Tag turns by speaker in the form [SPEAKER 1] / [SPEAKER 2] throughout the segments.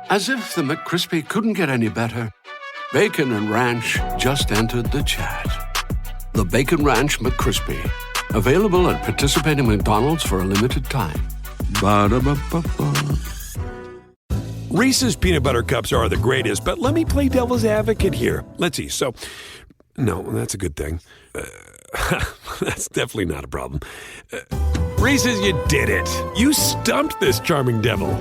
[SPEAKER 1] As if the McCrispy couldn't get any better, Bacon and Ranch just entered the chat. The Bacon Ranch McCrispy, available at participating McDonald's for a limited time. Ba-da-ba-ba-ba.
[SPEAKER 2] Reese's Peanut Butter Cups are the greatest, but let me play devil's advocate here. Let's see. So, no, that's a good thing. That's definitely not a problem. Reese's, you did it. You stumped this charming devil.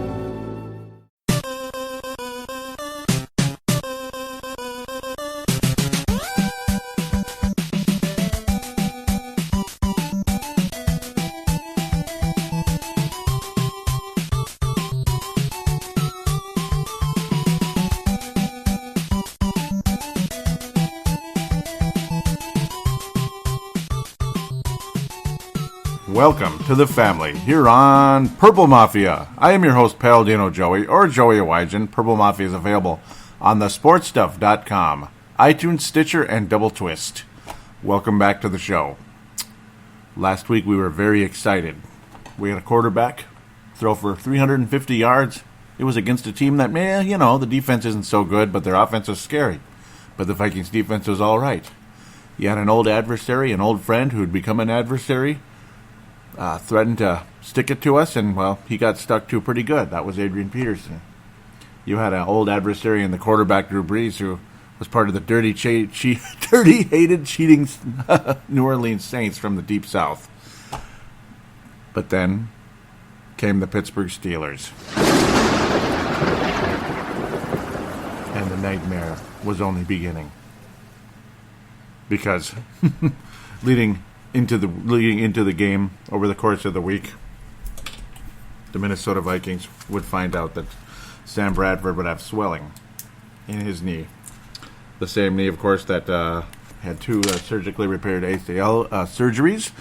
[SPEAKER 3] Welcome to the family here on Purple Mafia. I am your host, Paladino Joey, or Joey Awajan. Purple Mafia is available on thesportstuff.com, iTunes, Stitcher, and Double Twist. Welcome back to the show. Last week we were very excited. We had a quarterback throw for 350 yards. It was against a team that, the defense isn't so good, but their offense was scary. But the Vikings defense was all right. You had an old adversary, an old friend who had become an adversary, threatened to stick it to us, and, well, he got stuck to pretty good. That was Adrian Peterson. You had an old adversary in the quarterback, Drew Brees, who was part of the dirty, hated, cheating New Orleans Saints from the Deep South. But then came the Pittsburgh Steelers. And the nightmare was only beginning. Because leading into the game over the course of the week, the Minnesota Vikings would find out that Sam Bradford would have swelling in his knee. The same knee, of course, that had two surgically repaired ACL surgeries.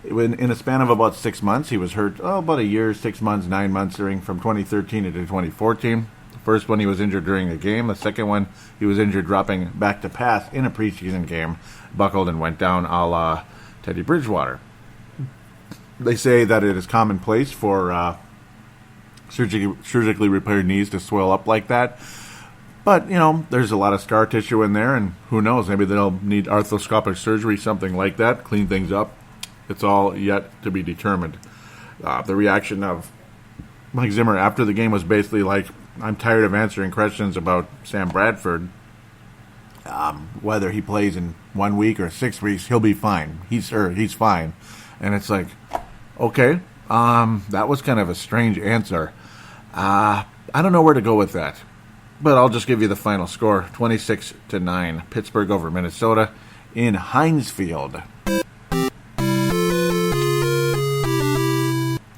[SPEAKER 3] In a span of about 6 months, he was hurt about a year, 6 months, 9 months from 2013 into 2014. The first one he was injured during a game. The second one he was injured dropping back to pass in a preseason game, buckled and went down a la Teddy Bridgewater. They say that it is commonplace for surgically repaired knees to swell up like that. But, there's a lot of scar tissue in there, and who knows, maybe they'll need arthroscopic surgery, something like that, clean things up. It's all yet to be determined. The reaction of Mike Zimmer after the game was basically like, I'm tired of answering questions about Sam Bradford. Whether he plays in 1 week or 6 weeks, he'll be fine. He's fine. And it's like, okay, that was kind of a strange answer. I don't know where to go with that. But I'll just give you the final score, 26-9, Pittsburgh over Minnesota in Heinz Field.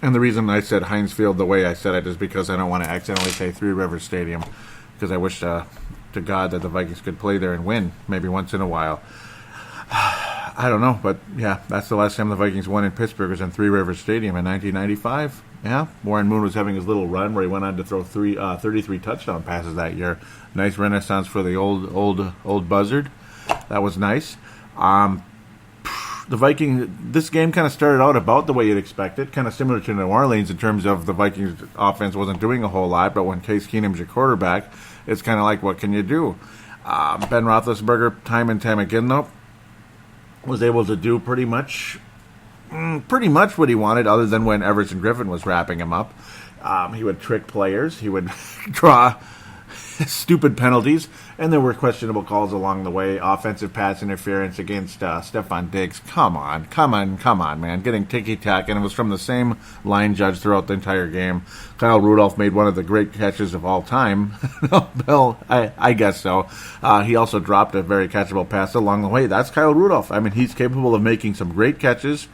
[SPEAKER 3] And the reason I said Heinz Field the way I said it is because I don't want to accidentally say Three Rivers Stadium, because I wish to God that the Vikings could play there and win, maybe once in a while. I don't know, but yeah, that's the last time the Vikings won in Pittsburgh was in Three Rivers Stadium in 1995. Yeah, Warren Moon was having his little run where he went on to throw 33 touchdown passes that year. Nice renaissance for the old buzzard. That was nice. The Vikings, this game kind of started out about the way you'd expect it, kind of similar to New Orleans in terms of the Vikings offense wasn't doing a whole lot, but when Case Keenum's your quarterback, it's kind of like, what can you do? Ben Roethlisberger, time and time again, though, was able to do pretty much what he wanted, other than when Everson Griffin was wrapping him up. He would trick players. He would draw stupid penalties, and there were questionable calls along the way. Offensive pass interference against Stephon Diggs. Come on, man. Getting ticky-tack, and it was from the same line judge throughout the entire game. Kyle Rudolph made one of the great catches of all time. Well, I guess so. He also dropped a very catchable pass along the way. That's Kyle Rudolph. I mean, he's capable of making some great catches.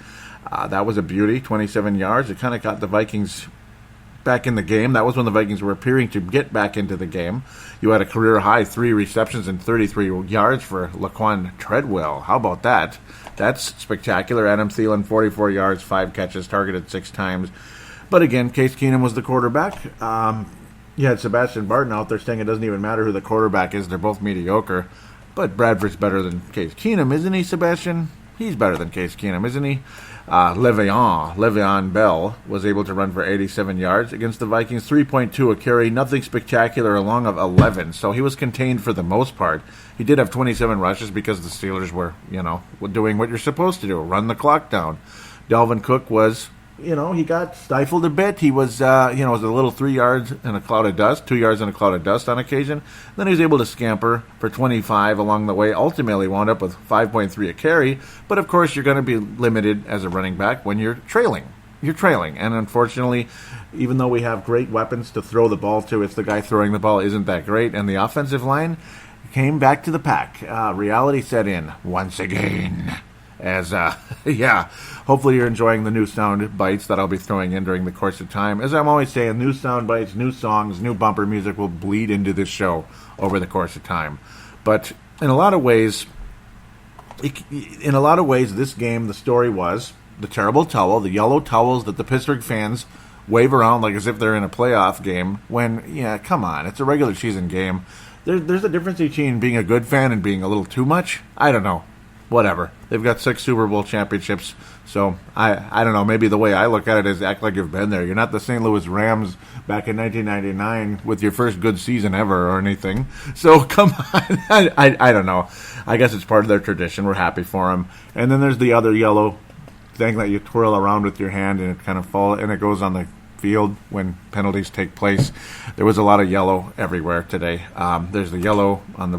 [SPEAKER 3] That was a beauty, 27 yards. It kind of got the Vikings back in the game. That was when the Vikings were appearing to get back into the game. You had a career-high 3 receptions and 33 yards for Laquan Treadwell. How about that? That's spectacular. Adam Thielen, 44 yards, 5 catches, targeted 6 times. But again, Case Keenum was the quarterback. You had Sebastian Barton out there saying it doesn't even matter who the quarterback is. They're both mediocre. But Bradford's better than Case Keenum, isn't he, Sebastian? He's better than Case Keenum, isn't he? Le'Veon Bell was able to run for 87 yards against the Vikings, 3.2 a carry, nothing spectacular, a long of 11. So he was contained for the most part. He did have 27 rushes because the Steelers were, doing what you're supposed to do, run the clock down. Dalvin Cook was, he got stifled a bit. He was, it was a little 3 yards in a cloud of dust, 2 yards in a cloud of dust on occasion. Then he was able to scamper for 25 along the way. Ultimately wound up with 5.3 a carry. But, of course, you're going to be limited as a running back when you're trailing. You're trailing. And, unfortunately, even though we have great weapons to throw the ball to, if the guy throwing the ball isn't that great, and the offensive line came back to the pack. Reality set in once again. As, hopefully you're enjoying the new sound bites that I'll be throwing in during the course of time. As I'm always saying, new sound bites, new songs, new bumper music will bleed into this show over the course of time. But in a lot of ways, this game, the story was the terrible towel, the yellow towels that the Pittsburgh fans wave around like as if they're in a playoff game when, come on, it's a regular season game. There's a difference between being a good fan and being a little too much. I don't know. Whatever. They've got 6 Super Bowl championships, so I don't know. Maybe the way I look at it is act like you've been there. You're not the St. Louis Rams back in 1999 with your first good season ever or anything. So come on. I don't know. I guess it's part of their tradition. We're happy for them. And then there's the other yellow thing that you twirl around with your hand and it kind of falls and it goes on the field when penalties take place. There was a lot of yellow everywhere today. There's the yellow on the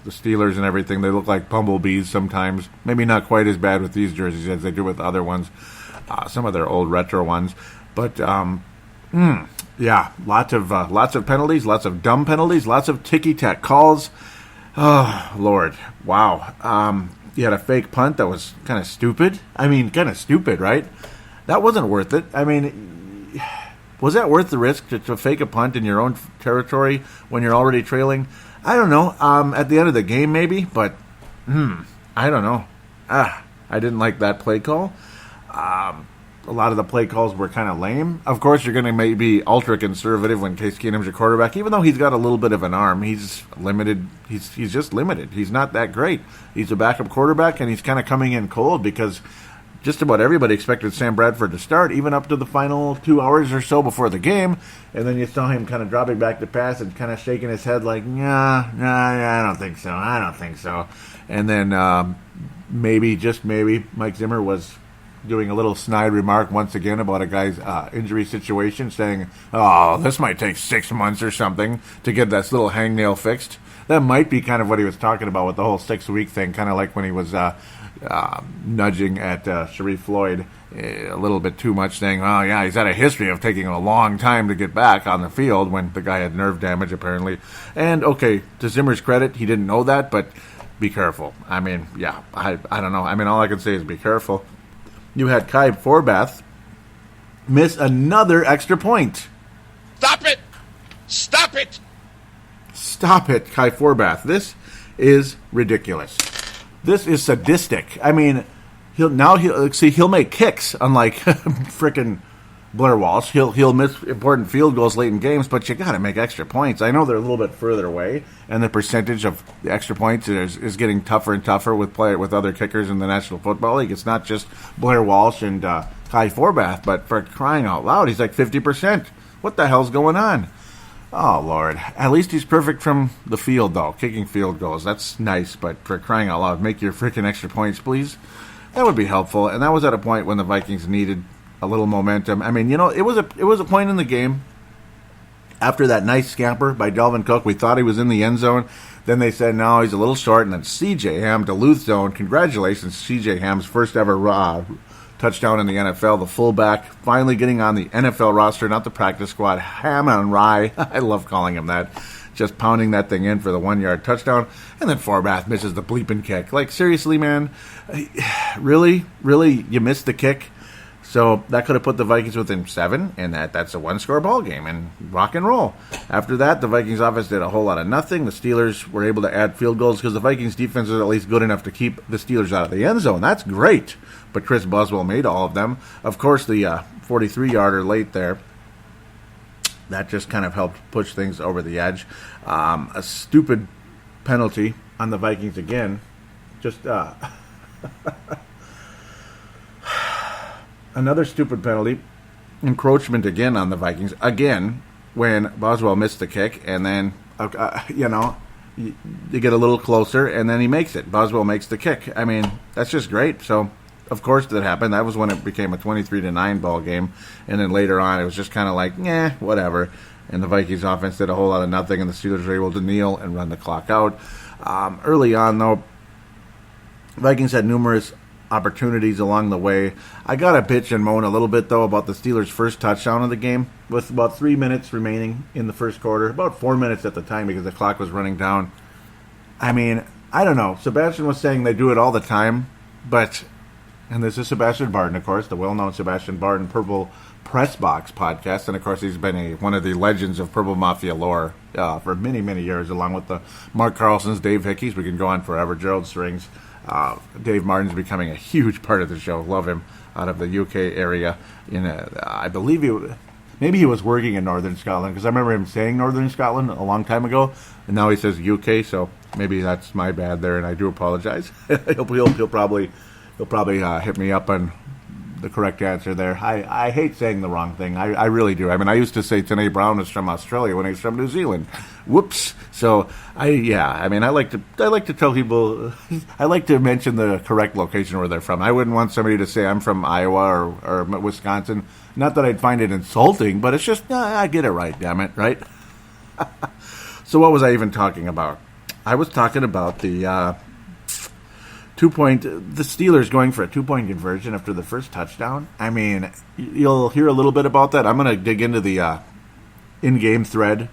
[SPEAKER 3] Steelers and everything. They look like bumblebees sometimes. Maybe not quite as bad with these jerseys as they do with other ones. Some of their old retro ones, but lots of penalties, lots of dumb penalties, lots of ticky-tack calls. Oh Lord, wow. You had a fake punt that was kind of stupid. I mean, kind of stupid, right? That wasn't worth it. I mean, was that worth the risk to fake a punt in your own territory when you're already trailing? I don't know. At the end of the game, maybe, but I don't know. I didn't like that play call. A lot of the play calls were kind of lame. Of course, you're going to maybe ultra conservative when Case Keenum's your quarterback, even though he's got a little bit of an arm. He's limited. He's just limited. He's not that great. He's a backup quarterback, and he's kind of coming in cold because just about everybody expected Sam Bradford to start, even up to the final 2 hours or so before the game. And then you saw him kind of dropping back to pass and kind of shaking his head like, I don't think so. And then maybe, just maybe, Mike Zimmer was doing a little snide remark once again about a guy's injury situation, saying, this might take 6 months or something to get this little hangnail fixed. That might be kind of what he was talking about with the whole 6-week thing, kind of like when he was nudging at Sharif Floyd a little bit too much, saying, he's had a history of taking a long time to get back on the field when the guy had nerve damage, apparently. And, okay, to Zimmer's credit, he didn't know that, but be careful. I mean, I don't know. I mean, all I can say is be careful. You had Kai Forbath miss another extra point.
[SPEAKER 4] Stop it! Stop it!
[SPEAKER 3] Stop it, Kai Forbath. This is ridiculous. This is sadistic. I mean, he'll make kicks, unlike frickin' Blair Walsh. He'll miss important field goals late in games, but you got to make extra points. I know they're a little bit further away, and the percentage of the extra points is getting tougher and tougher with other kickers in the National Football League. It's not just Blair Walsh and Kai Forbath, but for crying out loud, he's like 50%. What the hell's going on? Oh, Lord. At least he's perfect from the field, though, kicking field goals. That's nice, but for crying out loud, make your freaking extra points, please. That would be helpful, and that was at a point when the Vikings needed a little momentum. I mean, it was a point in the game after that nice scamper by Dalvin Cook. We thought he was in the end zone. Then they said, no, he's a little short, and then C.J. Ham, Duluth zone. Congratulations, C.J. Ham's first ever touchdown in the NFL, the fullback, finally getting on the NFL roster, not the practice squad. Ham on rye. I love calling him that. Just pounding that thing in for the 1-yard touchdown. And then Forbath misses the bleeping kick. Like, seriously, man? Really? You missed the kick? So that could have put the Vikings within 7, and that's a one-score ball game, and rock and roll. After that, the Vikings offense did a whole lot of nothing. The Steelers were able to add field goals because the Vikings defense was at least good enough to keep the Steelers out of the end zone. That's great. But Chris Boswell made all of them. Of course, the 43-yarder late there, that just kind of helped push things over the edge. A stupid penalty on the Vikings again. Just another stupid penalty. Encroachment again on the Vikings. Again, when Boswell missed the kick, and then, you get a little closer, and then he makes it. Boswell makes the kick. I mean, that's just great. So, of course that happened. That was when it became a 23-9 ball game. And then later on, it was just kind of like, whatever. And the Vikings offense did a whole lot of nothing, and the Steelers were able to kneel and run the clock out. Early on, though, Vikings had numerous opportunities along the way. I got to bitch and moan a little bit, though, about the Steelers' first touchdown of the game with about 3 minutes remaining in the first quarter, about 4 minutes at the time because the clock was running down. I mean, I don't know. Sebastian was saying they do it all the time, but, and this is Sebastian Barton, of course, the well-known Sebastian Barton Purple Press Box podcast, and of course he's been one of the legends of Purple Mafia lore for many, many years, along with the Mark Carlson's, Dave Hickeys. We can go on forever. Gerald Strings. Dave Martin's becoming a huge part of the show. Love him out of the UK area. I believe maybe he was working in Northern Scotland, because I remember him saying Northern Scotland a long time ago, and now he says UK. So maybe that's my bad there, and I do apologize. he'll probably hit me up on the correct answer there. I hate saying the wrong thing. I really do. I mean, I used to say Tanae Brown was from Australia when he's from New Zealand. Whoops. So I like to tell people, I like to mention the correct location where they're from. I wouldn't want somebody to say I'm from Iowa or Wisconsin. Not that I'd find it insulting, but it's just, I get it right, damn it, right? So what was I even talking about? I was talking about the 2-point, the Steelers going for a 2-point conversion after the first touchdown. I mean, you'll hear a little bit about that. I'm going to dig into the in-game thread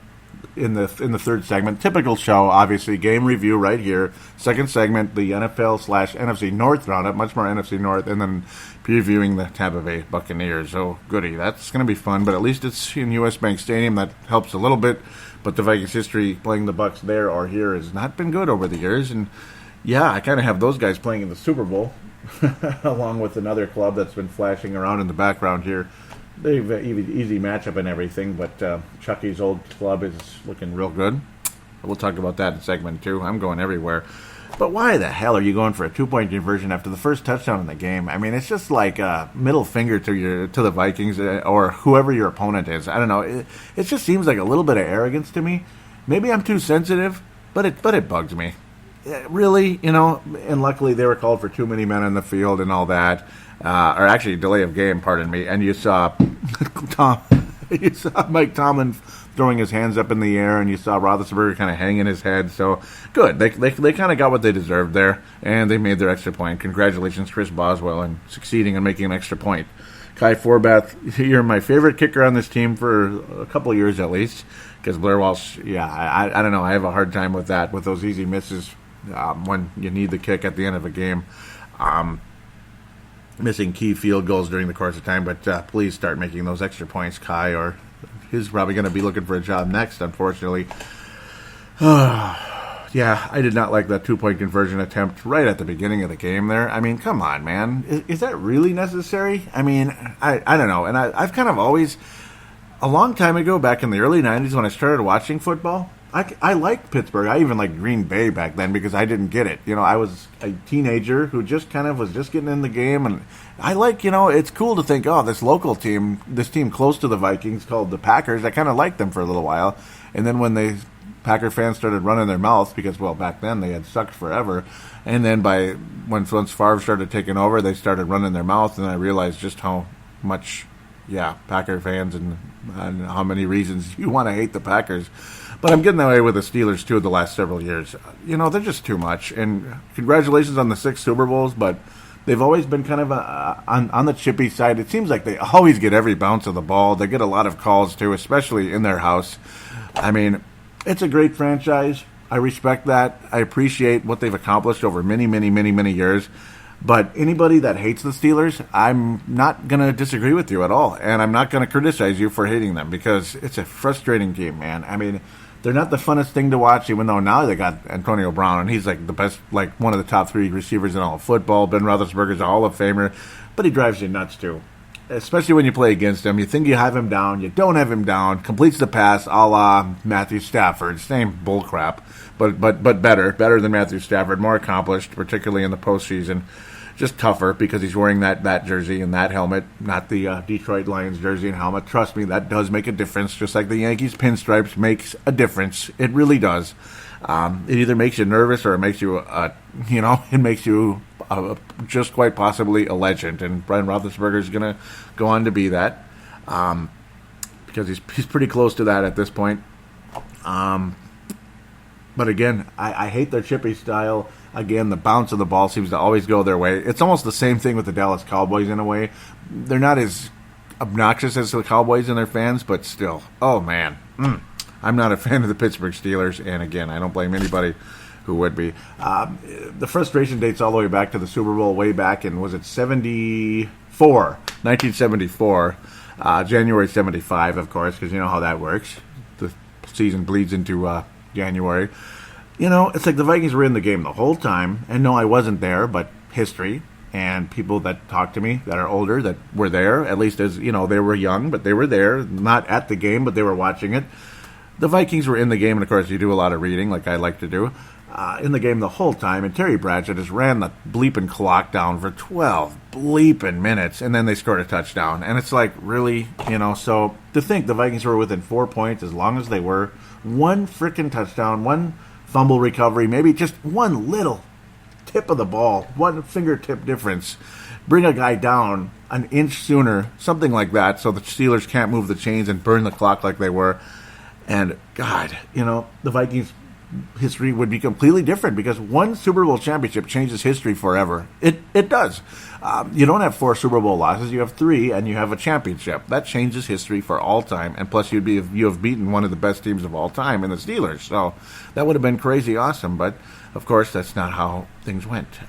[SPEAKER 3] in the third segment. Typical show, obviously, game review right here. Second segment, the NFL/NFC North roundup, much more NFC North, and then previewing the Tampa Bay Buccaneers. Oh, goody. That's going to be fun, but at least it's in U.S. Bank Stadium. That helps a little bit, but the Vikings' history playing the Bucs there or here has not been good over the years, and yeah, I kind of have those guys playing in the Super Bowl, along with another club that's been flashing around in the background here. They've easy matchup and everything, but Chucky's old club is looking real good. We'll talk about that in segment 2. I'm going everywhere. But why the hell are you going for a 2-point conversion after the first touchdown in the game? I mean, it's just like a middle finger to the Vikings or whoever your opponent is. I don't know. It just seems like a little bit of arrogance to me. Maybe I'm too sensitive, but it bugs me. Really, and luckily they were called for too many men on the field and all that, or actually delay of game, pardon me. And you saw Mike Tomlin throwing his hands up in the air, and you saw Roethlisberger kind of hanging his head. So good, they kind of got what they deserved there, and they made their extra point. Congratulations, Chris Boswell, on succeeding and making an extra point. Kai Forbath, you're my favorite kicker on this team for a couple of years at least, because Blair Walsh, I don't know, I have a hard time with that, with those easy misses. When you need the kick at the end of a game, missing key field goals during the course of time, but please start making those extra points, Kai, or he's probably going to be looking for a job next, unfortunately. Yeah, I did not like that 2-point conversion attempt right at the beginning of the game there. I mean, come on, man. Is that really necessary? I mean, I don't know, and I've kind of always, a long time ago, back in the early 90s when I started watching football, I liked Pittsburgh. I even liked Green Bay back then because I didn't get it. I was a teenager who just kind of was just getting in the game. And I like, it's cool to think, this local team, this team close to the Vikings called the Packers, I kind of liked them for a little while. And then when Packer fans started running their mouths because, well, back then they had sucked forever. And then once Favre started taking over, they started running their mouth. And I realized just how much, Packer fans and how many reasons you want to hate the Packers. But I'm getting that way with the Steelers, too, the last several years. They're just too much. And congratulations on the 6 Super Bowls, but they've always been kind of on the chippy side. It seems like they always get every bounce of the ball. They get a lot of calls, too, especially in their house. I mean, it's a great franchise. I respect that. I appreciate what they've accomplished over many, many, many, many years. But anybody that hates the Steelers, I'm not going to disagree with you at all. And I'm not going to criticize you for hating them because it's a frustrating game, man. I mean, they're not the funnest thing to watch, even though now they got Antonio Brown, and he's like the best, like one of the top 3 receivers in all of football. Ben Roethlisberger's a Hall of Famer, but he drives you nuts too, especially when you play against him. You think you have him down, you don't have him down. Completes the pass, a la Matthew Stafford. Same bullcrap, but better than Matthew Stafford. More accomplished, particularly in the postseason. just tougher because he's wearing that jersey and that helmet, not the Detroit Lions jersey and helmet. Trust me, that does make a difference, just like the Yankees pinstripes makes a difference. It really does. It either makes you nervous or it makes you, it makes you just quite possibly a legend. And Brian Roethlisberger is going to go on to be that because he's pretty close to that at this point. But again, I hate their chippy style. Again, the bounce of the ball seems to always go their way. It's almost the same thing with the Dallas Cowboys in a way. They're not as obnoxious as the Cowboys and their fans, but still, oh man. I'm not a fan of the Pittsburgh Steelers, and again, I don't blame anybody who would be. The frustration dates all the way back to the Super Bowl way back in, was it 1974, January 75, of course, because you know how that works. The season bleeds into January. It's like the Vikings were in the game the whole time, and no, I wasn't there, but history and people that talk to me that are older that were there, at least as, they were young, but they were there, not at the game, but they were watching it. The Vikings were in the game, and of course you do a lot of reading, like I like to do, in the game the whole time, and Terry Bradshaw just ran the bleeping clock down for 12 bleeping minutes, and then they scored a touchdown. And it's like, really? So to think the Vikings were within 4 points as long as they were, one freaking touchdown, one fumble recovery, maybe just one little tip of the ball, one fingertip difference, bring a guy down an inch sooner, something like that, so the Steelers can't move the chains and burn the clock like they were. And, God, the Vikings' history would be completely different because one Super Bowl championship changes history forever. It does. You don't have 4 Super Bowl losses. You have 3, and you have a championship. That changes history for all time. And plus, you have beaten one of the best teams of all time in the Steelers. So that would have been crazy awesome. But, of course, that's not how things went.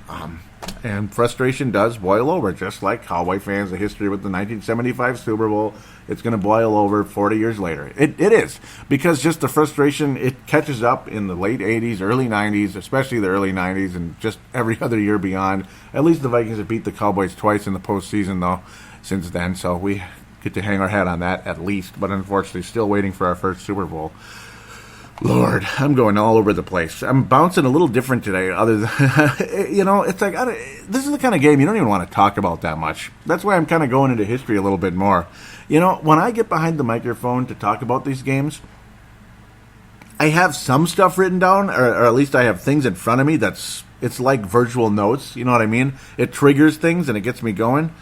[SPEAKER 3] And frustration does boil over, just like Cowboy fans, the history with the 1975 Super Bowl. It's going to boil over 40 years later. It is. Because just the frustration, it catches up in the late 80s, early 90s, especially the early 90s, and just every other year beyond. At least the Vikings have beat the Cowboys twice in the postseason, though, since then. So we get to hang our hat on that at least. But unfortunately, still waiting for our first Super Bowl. Lord, I'm going all over the place. I'm bouncing a little different today. Other than, it's like, this is the kind of game you don't even want to talk about that much. That's why I'm kind of going into history a little bit more. When I get behind the microphone to talk about these games, I have some stuff written down, or at least I have things in front of me it's like virtual notes, you know what I mean? It triggers things and it gets me going.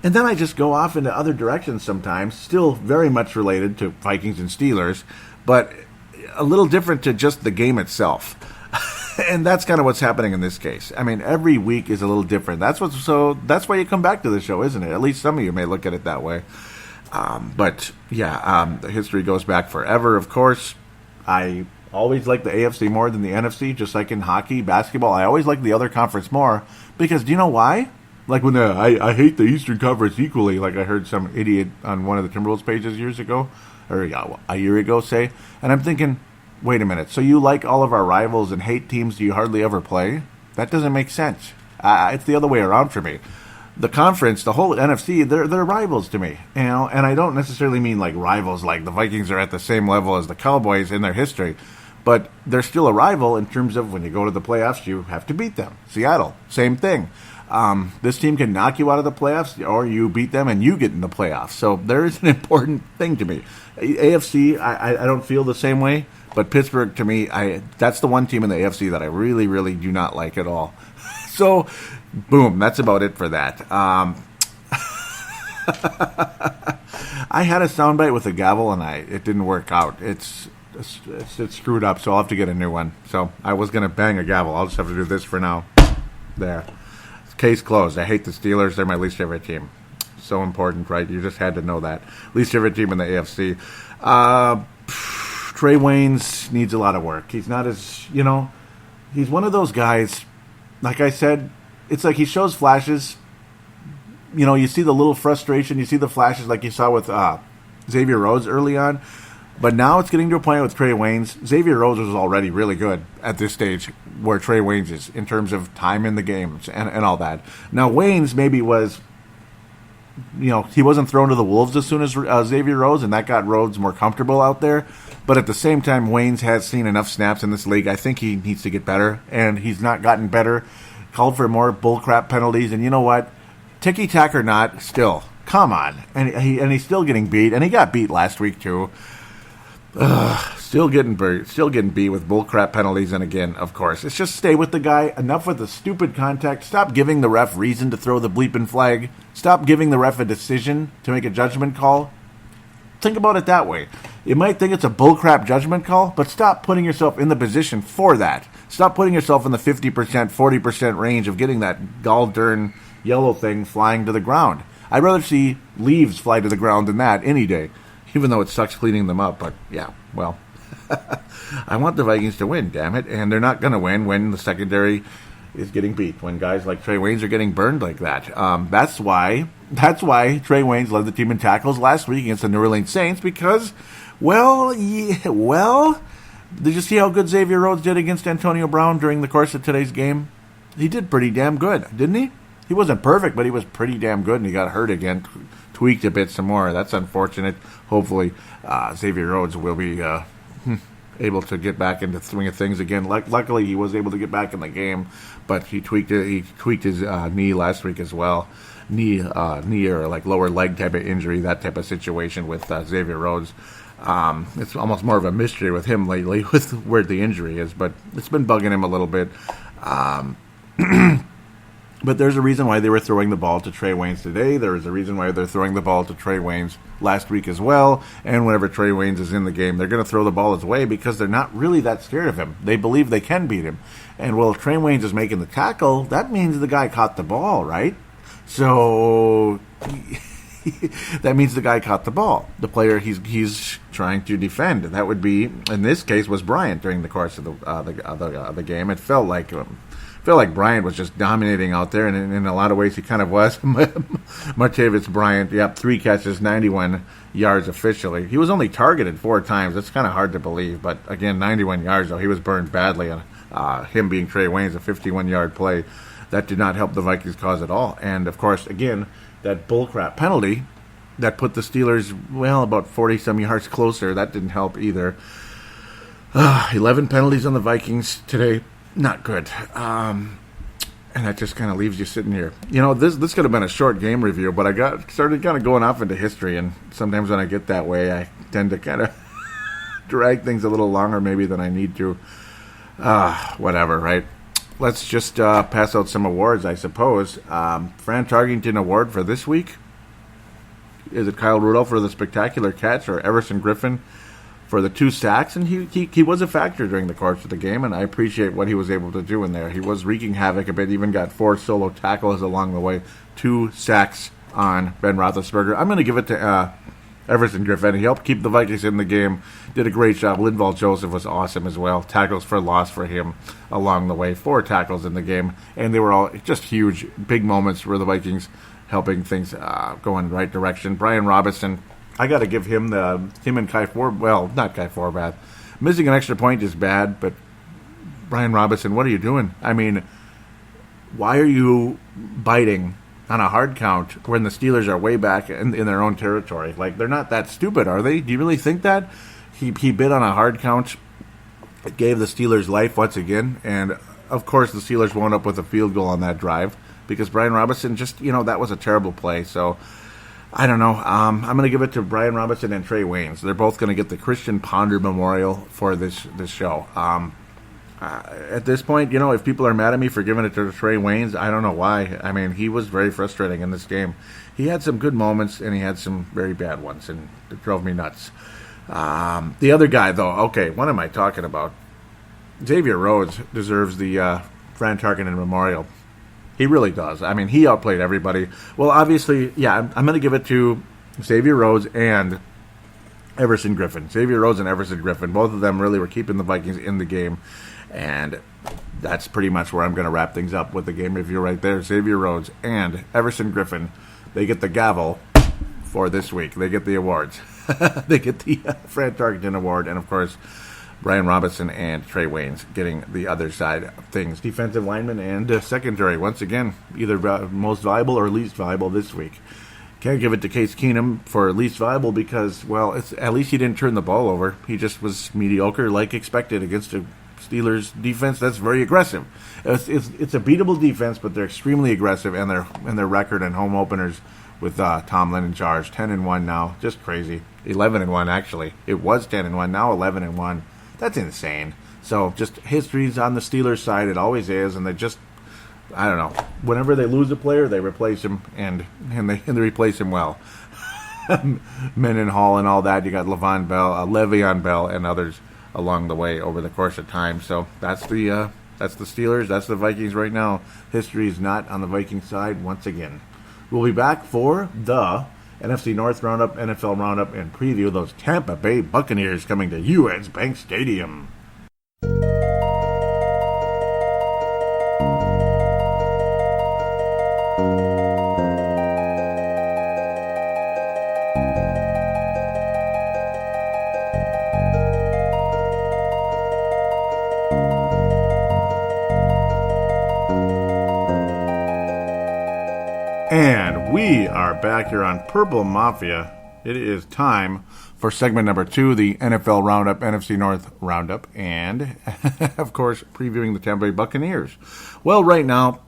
[SPEAKER 3] And then I just go off into other directions sometimes, still very much related to Vikings and Steelers, but a little different to just the game itself. And that's kind of what's happening in this case. I mean, every week is a little different. That's why you come back to the show, isn't it? At least some of you may look at it that way. The history goes back forever, of course. I always like the AFC more than the NFC, just like in hockey, basketball. I always like the other conference more because do you know why? Like when I hate the Eastern Conference equally, like I heard some idiot on one of the Timberwolves pages years ago, or a year ago say, and I'm thinking, wait a minute, so you like all of our rivals and hate teams you hardly ever play? That doesn't make sense. It's the other way around for me. The conference, the whole NFC, they're rivals to me, and I don't necessarily mean like rivals, like the Vikings are at the same level as the Cowboys in their history, but they're still a rival in terms of when you go to the playoffs, you have to beat them. Seattle, same thing. This team can knock you out of the playoffs, or you beat them and you get in the playoffs. So there is an important thing to me. AFC, I don't feel the same way, but Pittsburgh, to me, that's the one team in the AFC that I really, really do not like at all. So, boom, that's about it for that. I had a soundbite with a gavel, and it didn't work out. It's screwed up, so I'll have to get a new one. So I was going to bang a gavel. I'll just have to do this for now. There. Case closed. I hate the Steelers. They're my least favorite team. So important, right? You just had to know that. Least favorite team in the AFC. Trey Waynes needs a lot of work. He's not as, he's one of those guys, like I said, it's like he shows flashes. You see the little frustration. You see the flashes like you saw with Xavier Rhodes early on. But now it's getting to a point with Trey Waynes. Xavier Rhodes was already really good at this stage where Trey Waynes is in terms of time in the games and all that. Now, Waynes maybe was, he wasn't thrown to the wolves as soon as Xavier Rhodes, and that got Rhodes more comfortable out there. But at the same time, Waynes has seen enough snaps in this league. I think he needs to get better, and he's not gotten better called for more bullcrap penalties, and you know what? Ticky-tack or not, still, come on. And he's still getting beat, and he got beat last week too. Still getting beat with bullcrap penalties, and again, of course, it's just stay with the guy. Enough with the stupid contact. Stop giving the ref reason to throw the bleeping flag. Stop giving the ref a decision to make a judgment call. Think about it that way. You might think it's a bullcrap judgment call, but stop putting yourself in the position for that. Stop putting yourself in the 50%, 40% range of getting that gall-darn yellow thing flying to the ground. I'd rather see leaves fly to the ground than that any day, even though it sucks cleaning them up. But yeah, well, I want the Vikings to win, damn it, and they're not going to win when the secondary is getting beat, when guys like Trey Waynes are getting burned like that. That's why Trey Waynes led the team in tackles last week against the New Orleans Saints because, well, did you see how good Xavier Rhodes did against Antonio Brown during the course of today's game? He did pretty damn good, didn't he? He wasn't perfect, but he was pretty damn good, and he got hurt again, tweaked a bit some more. That's unfortunate. Hopefully, Xavier Rhodes will be able to get back into the swing of things again. Luckily, he was able to get back in the game, but he tweaked his knee last week as well. Knee or like lower leg type of injury, that type of situation with Xavier Rhodes. It's almost more of a mystery with him lately with where the injury is, but it's been bugging him a little bit. But there's a reason why they were throwing the ball to Trey Waynes today. There is a reason why they're throwing the ball to Trey Waynes last week as well. And whenever Trey Waynes is in the game, they're going to throw the ball his way because they're not really that scared of him. They believe they can beat him. And while Trey Waynes is making the tackle, that means the guy caught the ball, right? So that means the guy caught the ball. The player he's trying to defend. And that would be, in this case, was Bryant during the course of the game. It felt like Bryant was just dominating out there, and in a lot of ways he kind of was. Martavis Bryant, 3 catches, 91 yards officially. He was only targeted 4 times. That's kind of hard to believe, but again, 91 yards, though. He was burned badly on him being Trey Waynes, a 51-yard play. That did not help the Vikings' cause at all. And, of course, again, that bullcrap penalty that put the Steelers, about 40-some yards closer, that didn't help either. 11 penalties on the Vikings today. Not good. And that just kind of leaves you sitting here. This could have been a short game review, but I started kind of going off into history, and sometimes when I get that way, I tend to kind of drag things a little longer maybe than I need to. Whatever, right? Let's just pass out some awards, I suppose. Fran Tarkington Award for this week. Is it Kyle Rudolph for the spectacular catch or Everson Griffin for the 2 sacks? And he was a factor during the course of the game, and I appreciate what he was able to do in there. He was wreaking havoc a bit, even got 4 solo tackles along the way, 2 sacks on Ben Roethlisberger. I'm going to give it to Everson Griffin. He helped keep the Vikings in the game, did a great job. Linval Joseph was awesome as well. Tackles for loss for him along the way, 4 tackles in the game, and they were all just huge, big moments for the Vikings, helping things go in the right direction. Brian Robinson, I got to give him and Kai Forbath. Not Kai Forbath. Missing an extra point is bad, but Brian Robinson, what are you doing? I mean, why are you biting on a hard count when the Steelers are way back in their own territory? Like, they're not that stupid, are they? Do you really think that? He bit on a hard count. It gave the Steelers life once again, and of course the Steelers wound up with a field goal on that drive because Brian Robinson just, that was a terrible play. So I don't know. I'm going to give it to Brian Robinson and Trey Waynes. They're both going to get the Christian Ponder Memorial for this show. At this point, if people are mad at me for giving it to Trey Waynes, I don't know why. I mean, he was very frustrating in this game. He had some good moments, and he had some very bad ones, and it drove me nuts. The other guy, though, okay, what am I talking about? Xavier Rhodes deserves the Fran Tarkenton Memorial. He really does. I mean, he outplayed everybody. Well, obviously, I'm going to give it to Xavier Rhodes and Everson Griffin. Xavier Rhodes and Everson Griffin, both of them really were keeping the Vikings in the game. And that's pretty much where I'm going to wrap things up with the game review right there. Xavier Rhodes and Everson Griffin, they get the gavel for this week. They get the awards. They get the Fran Tarkenton Award, and, of course, Brian Robinson and Trey Waynes getting the other side of things. Defensive lineman and secondary, once again, either most valuable or least valuable this week. Can't give it to Case Keenum for least valuable because, well, at least he didn't turn the ball over. He just was mediocre like expected against a Steelers defense that's very aggressive. It's a beatable defense, but they're extremely aggressive, and their record in home openers with Tomlin in charge, 10-1 now, just crazy. 11-1 actually. It was 10-1, now 11-1. That's insane. So just history's on the Steelers side. It always is, and they just, I don't know. Whenever they lose a player, they replace him, and they replace him well. Mendenhall and all that. You got Le'Veon Bell, and others along the way over the course of time. So that's the Steelers. That's the Vikings right now. History is not on the Vikings side once again. We'll be back for the NFC North Roundup, NFL Roundup, and preview those Tampa Bay Buccaneers coming to U.S. Bank Stadium. And we are back here on Purple Mafia. It is time for segment number 2, the NFL Roundup, NFC North Roundup, and, of course, previewing the Tampa Bay Buccaneers. Well, right now,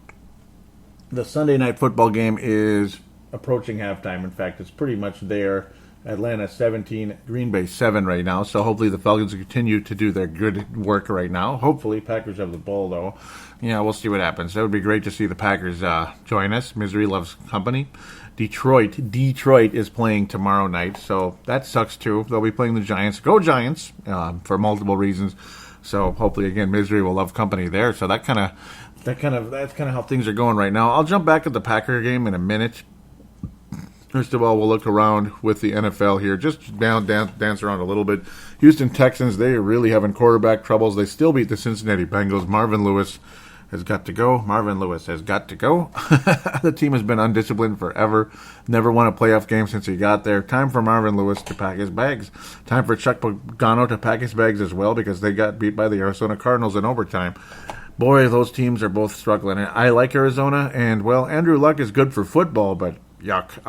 [SPEAKER 3] the Sunday night football game is approaching halftime. In fact, it's pretty much there. Atlanta 17, Green Bay 7 right now. So hopefully the Falcons continue to do their good work right now. Hopefully Packers have the ball, though. Yeah, we'll see what happens. That would be great to see the Packers join us. Misery loves company. Detroit is playing tomorrow night, so that sucks too. They'll be playing the Giants. Go Giants, for multiple reasons. So hopefully, again, Misery will love company there. So that's kind of how things are going right now. I'll jump back at the Packer game in a minute. First of all, we'll look around with the NFL here. Just dance around a little bit. Houston Texans, they are really having quarterback troubles. They still beat the Cincinnati Bengals. Marvin Lewis has got to go. The team has been undisciplined forever. Never won a playoff game since he got there. Time for Marvin Lewis to pack his bags. Time for Chuck Pagano to pack his bags as well, because they got beat by the Arizona Cardinals in overtime. Boy, those teams are both struggling. I like Arizona, and, well, Andrew Luck is good for football, but yuck.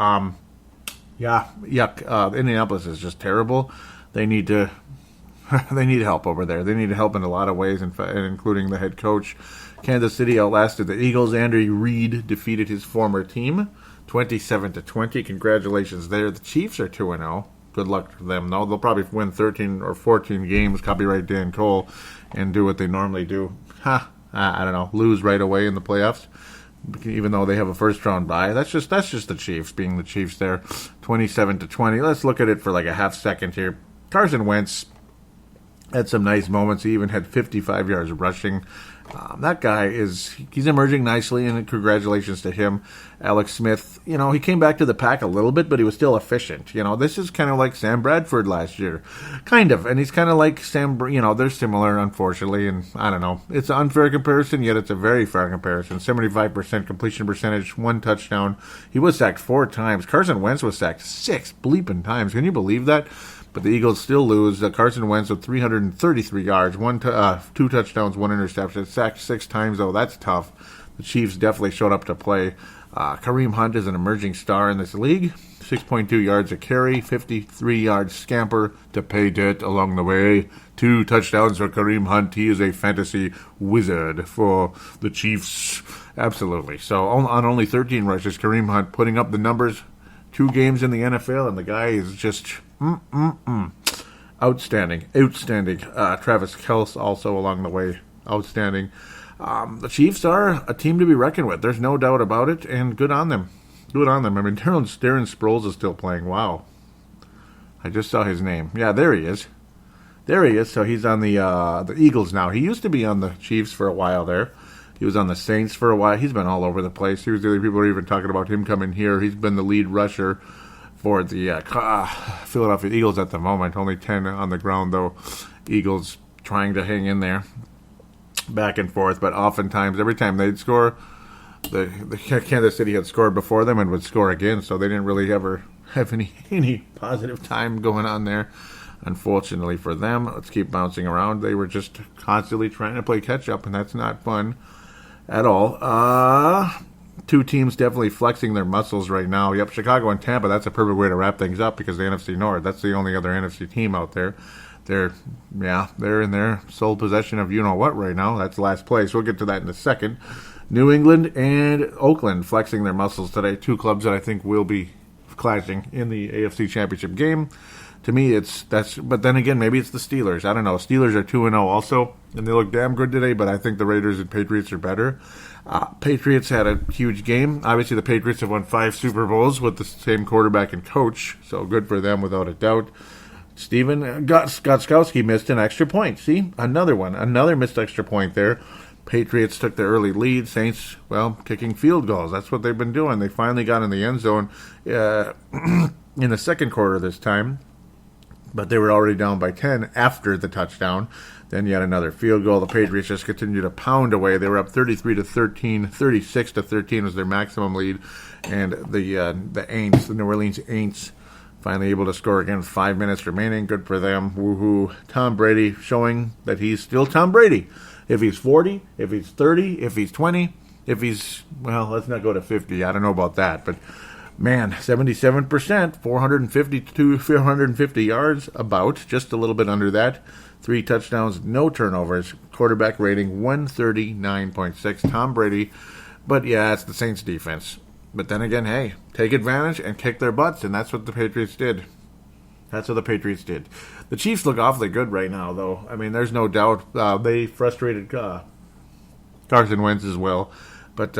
[SPEAKER 3] Yuck. Indianapolis is just terrible. They need help over there. They need help in a lot of ways, including the head coach. Kansas City outlasted the Eagles. Andy Reid defeated his former team 27-20. Congratulations there. The Chiefs are 2-0. Good luck to them, though. They'll probably win 13 or 14 games, copyright Dan Cole, and do what they normally do. I don't know. Lose right away in the playoffs, even though they have a first-round bye. That's just the Chiefs being the Chiefs there. 27-20. Let's look at it for like a half second here. Carson Wentz had some nice moments. He even had 55 yards rushing. That guy he's emerging nicely, and congratulations to him. Alex Smith, he came back to the pack a little bit, but he was still efficient. This is kind of like Sam Bradford last year. Kind of. And he's kind of like Sam, they're similar, unfortunately, and I don't know. It's an unfair comparison, yet it's a very fair comparison. 75% completion percentage, 1 touchdown. He was sacked 4 times. Carson Wentz was sacked 6 bleeping times. Can you believe that? But the Eagles still lose. Carson Wentz with 333 yards, 2 touchdowns, 1 interception. Sacked 6 times, though. That's tough. The Chiefs definitely showed up to play. Kareem Hunt is an emerging star in this league. 6.2 yards a carry, 53-yard scamper to pay debt along the way. 2 touchdowns for Kareem Hunt. He is a fantasy wizard for the Chiefs. Absolutely. So on only 13 rushes, Kareem Hunt putting up the numbers. 2 games in the NFL, and the guy is just outstanding. Travis Kelce also along the way, outstanding. The Chiefs are a team to be reckoned with. There's no doubt about it, and good on them. I mean, Darren Sproles is still playing. Wow. I just saw his name. Yeah, there he is. So he's on the Eagles now. He used to be on the Chiefs for a while there. He was on the Saints for a while. He's been all over the place. People are even talking about him coming here. He's been the lead rusher for the Philadelphia Eagles at the moment. Only 10 on the ground, though. Eagles trying to hang in there. Back and forth, but oftentimes, every time they'd score, the Kansas City had scored before them and would score again, so they didn't really ever have any positive time going on there. Unfortunately for them, let's keep bouncing around. They were just constantly trying to play catch-up, and that's not fun at all. 2 teams definitely flexing their muscles right now. Yep, Chicago and Tampa, that's a perfect way to wrap things up, because the NFC North, that's the only other NFC team out there. they're in their sole possession of you-know-what right now. That's last place. We'll get to that in a second. New England and Oakland flexing their muscles today. Two clubs that I think will be clashing in the AFC Championship game. To me, but then again, maybe it's the Steelers. I don't know. Steelers are 2-0 also, and they look damn good today, but I think the Raiders and Patriots are better. Patriots had a huge game. Obviously, the Patriots have won 5 Super Bowls with the same quarterback and coach, so good for them without a doubt. Steven Gostkowski missed an extra point. See? Another missed extra point there. Patriots took the early lead. Saints, kicking field goals. That's what they've been doing. They finally got in the end zone in the second quarter this time, but they were already down by 10 after the touchdown. Then yet another field goal. The Patriots just continued to pound away. They were up 33-13, 36-13 was their maximum lead, and the New Orleans Aints, finally able to score again with 5 minutes remaining. Good for them. Woohoo! Tom Brady showing that he's still Tom Brady. If he's 40, if he's 30, if he's 20, if he's let's not go to 50. I don't know about that, but. Man, 77%, 450 yards, about, just a little bit under that. 3 touchdowns, no turnovers. Quarterback rating 139.6. Tom Brady. But yeah, it's the Saints defense. But then again, hey, take advantage and kick their butts, and that's what the Patriots did. The Chiefs look awfully good right now, though. I mean, there's no doubt they frustrated Carson Wentz as well. But,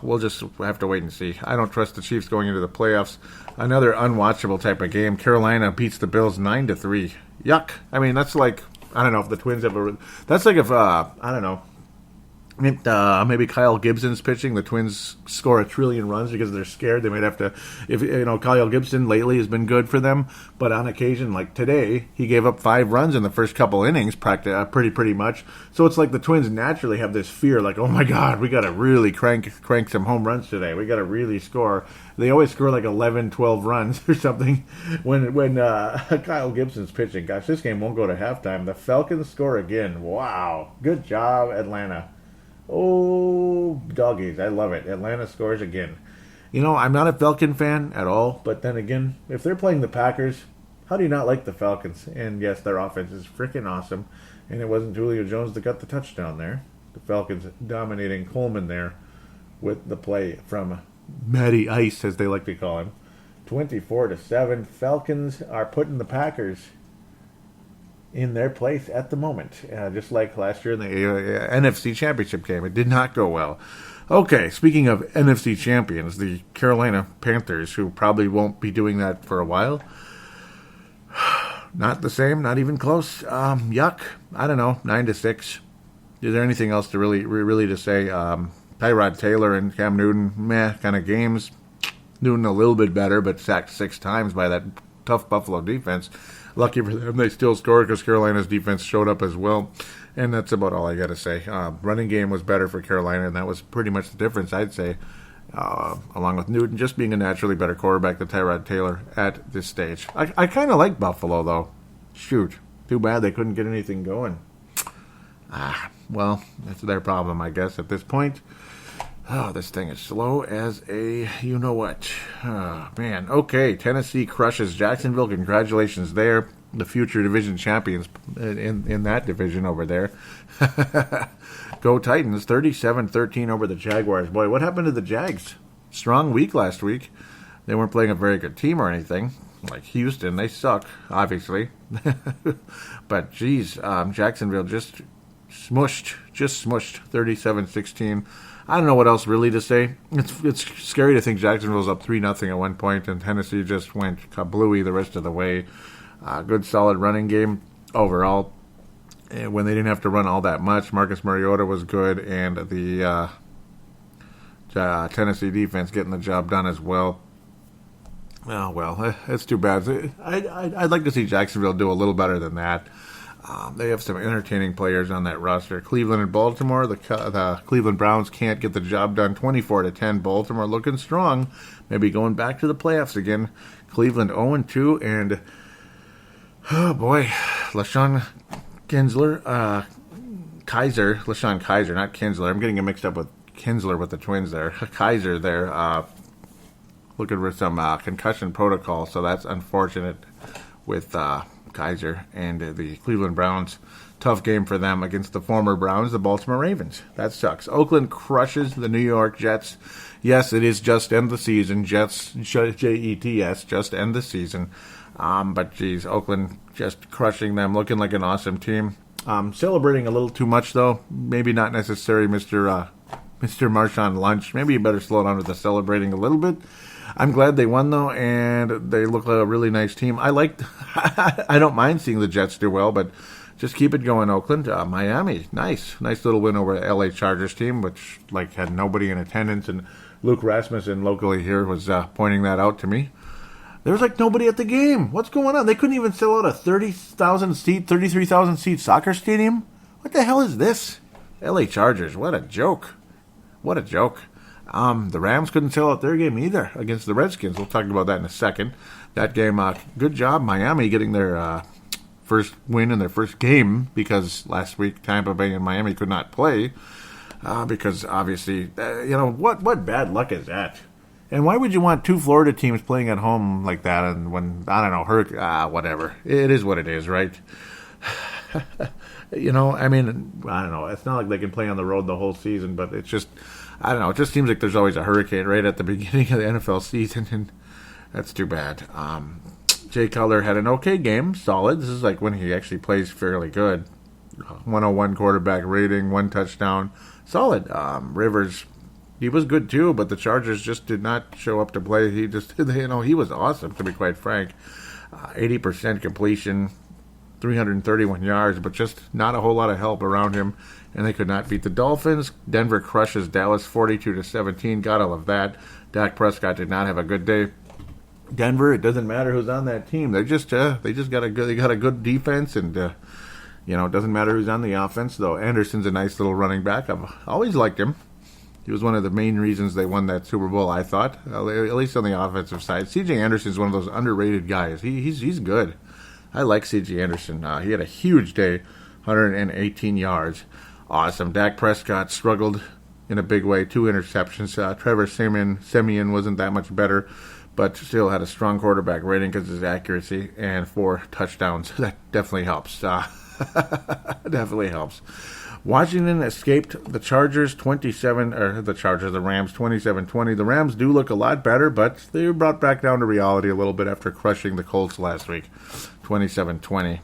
[SPEAKER 3] we'll just have to wait and see. I don't trust the Chiefs going into the playoffs. Another unwatchable type of game. Carolina beats the Bills 9-3. Yuck. I mean, that's like, I don't know if the Twins ever... That's like if, I don't know, maybe Kyle Gibson's pitching. The Twins score 1 trillion runs because they're scared. They might have to... Kyle Gibson lately has been good for them, but on occasion, like today, he gave up 5 runs in the first couple innings, pretty much. So it's like the Twins naturally have this fear, like, oh my God, we got to really crank some home runs today. We got to really score. They always score like 11, 12 runs or something when Kyle Gibson's pitching. Gosh, this game won't go to halftime. The Falcons score again. Wow. Good job, Atlanta. Oh, doggies. I love it. Atlanta scores again. I'm not a Falcon fan at all, but then again, if they're playing the Packers, how do you not like the Falcons? And yes, their offense is freaking awesome, and it wasn't Julio Jones that got the touchdown there. The Falcons dominating Coleman there with the play from Matty Ice, as they like to call him. 24-7. Falcons are putting the Packers in their place at the moment, just like last year in the NFC Championship game. It did not go well. Okay, speaking of NFC champions, the Carolina Panthers, who probably won't be doing that for a while. Not the same, not even close. Yuck. I don't know, 9-6. Is there anything else to really to say? Tyrod Taylor and Cam Newton, meh, kind of games. Newton a little bit better, but sacked 6 times by that tough Buffalo defense. Lucky for them, they still scored because Carolina's defense showed up as well. And that's about all I got to say. Running game was better for Carolina, and that was pretty much the difference, I'd say, along with Newton just being a naturally better quarterback than Tyrod Taylor at this stage. I kind of like Buffalo, though. Shoot. Too bad they couldn't get anything going. Well, that's their problem, I guess, at this point. Oh, this thing is slow as a you-know-what. Oh, man. Okay, Tennessee crushes Jacksonville. Congratulations there. The future division champions in that division over there. Go Titans, 37-13 over the Jaguars. Boy, what happened to the Jags? Strong week last week. They weren't playing a very good team or anything. Like Houston, they suck, obviously. But, geez, Jacksonville just smushed 37-16. I don't know what else really to say. It's scary to think Jacksonville's up 3-0 at one point, and Tennessee just went kablooey the rest of the way. Good, solid running game overall. When they didn't have to run all that much, Marcus Mariota was good, and the Tennessee defense getting the job done as well. Oh, well, it's too bad. I'd like to see Jacksonville do a little better than that. They have some entertaining players on that roster. Cleveland and Baltimore. The Cleveland Browns can't get the job done. 24-10. Baltimore looking strong. Maybe going back to the playoffs again. Cleveland 0-2. And, oh boy, LaShawn Kinsler. LaShawn Kaiser, not Kinsler. I'm getting it mixed up with Kinsler with the Twins there. Kaiser there. Looking for some concussion protocol. So that's unfortunate with Kaiser, and the Cleveland Browns. Tough game for them against the former Browns, the Baltimore Ravens. That sucks. Oakland crushes the New York Jets. Yes, it is just end the season. Jets, Jets, just end the season. But geez, Oakland just crushing them, looking like an awesome team. Celebrating a little too much though. Maybe not necessary, Mr. Marshawn Lynch. Maybe you better slow down with the celebrating a little bit. I'm glad they won though, and they look like a really nice team. I don't mind seeing the Jets do well, but just keep it going, Oakland. Miami, nice little win over the LA Chargers team, which had nobody in attendance, and Luke Rasmussen locally here was pointing that out to me. There was nobody at the game. What's going on? They couldn't even sell out a 33,000 seat soccer stadium. What the hell is this? LA Chargers, what a joke. What a joke. The Rams couldn't sell out their game either against the Redskins. We'll talk about that in a second. That game, good job, Miami, getting their first win in their first game, because last week Tampa Bay and Miami could not play because obviously, what bad luck is that? And why would you want two Florida teams playing at home like that? And when, I don't know, whatever. It is what it is, right? I don't know. It's not like they can play on the road the whole season, but it's just, I don't know. It just seems like there's always a hurricane right at the beginning of the NFL season, and that's too bad. Jay Cutler had an okay game, solid. This is when he actually plays fairly good. 101 quarterback rating, 1 touchdown, solid. Rivers, he was good too, but the Chargers just did not show up to play. He just, he was awesome, to be quite frank. 80% completion, 331 yards, but just not a whole lot of help around him, and they could not beat the Dolphins. Denver crushes Dallas 42-17. Gotta love that. Dak Prescott did not have a good day. Denver, it doesn't matter who's on that team. They just got a good defense, and it doesn't matter who's on the offense. Though Anderson's a nice little running back. I've always liked him. He was one of the main reasons they won that Super Bowl, I thought, at least on the offensive side. C.J. Anderson's one of those underrated guys. He's good. I like C.J. Anderson. He had a huge day, 118 yards. Awesome. Dak Prescott struggled in a big way, 2 interceptions. Trevor Siemian wasn't that much better, but still had a strong quarterback rating because of his accuracy, and 4 touchdowns. That definitely helps. Definitely helps. Washington escaped the Rams 27-20. The Rams do look a lot better, but they were brought back down to reality a little bit after crushing the Colts last week, 27-20.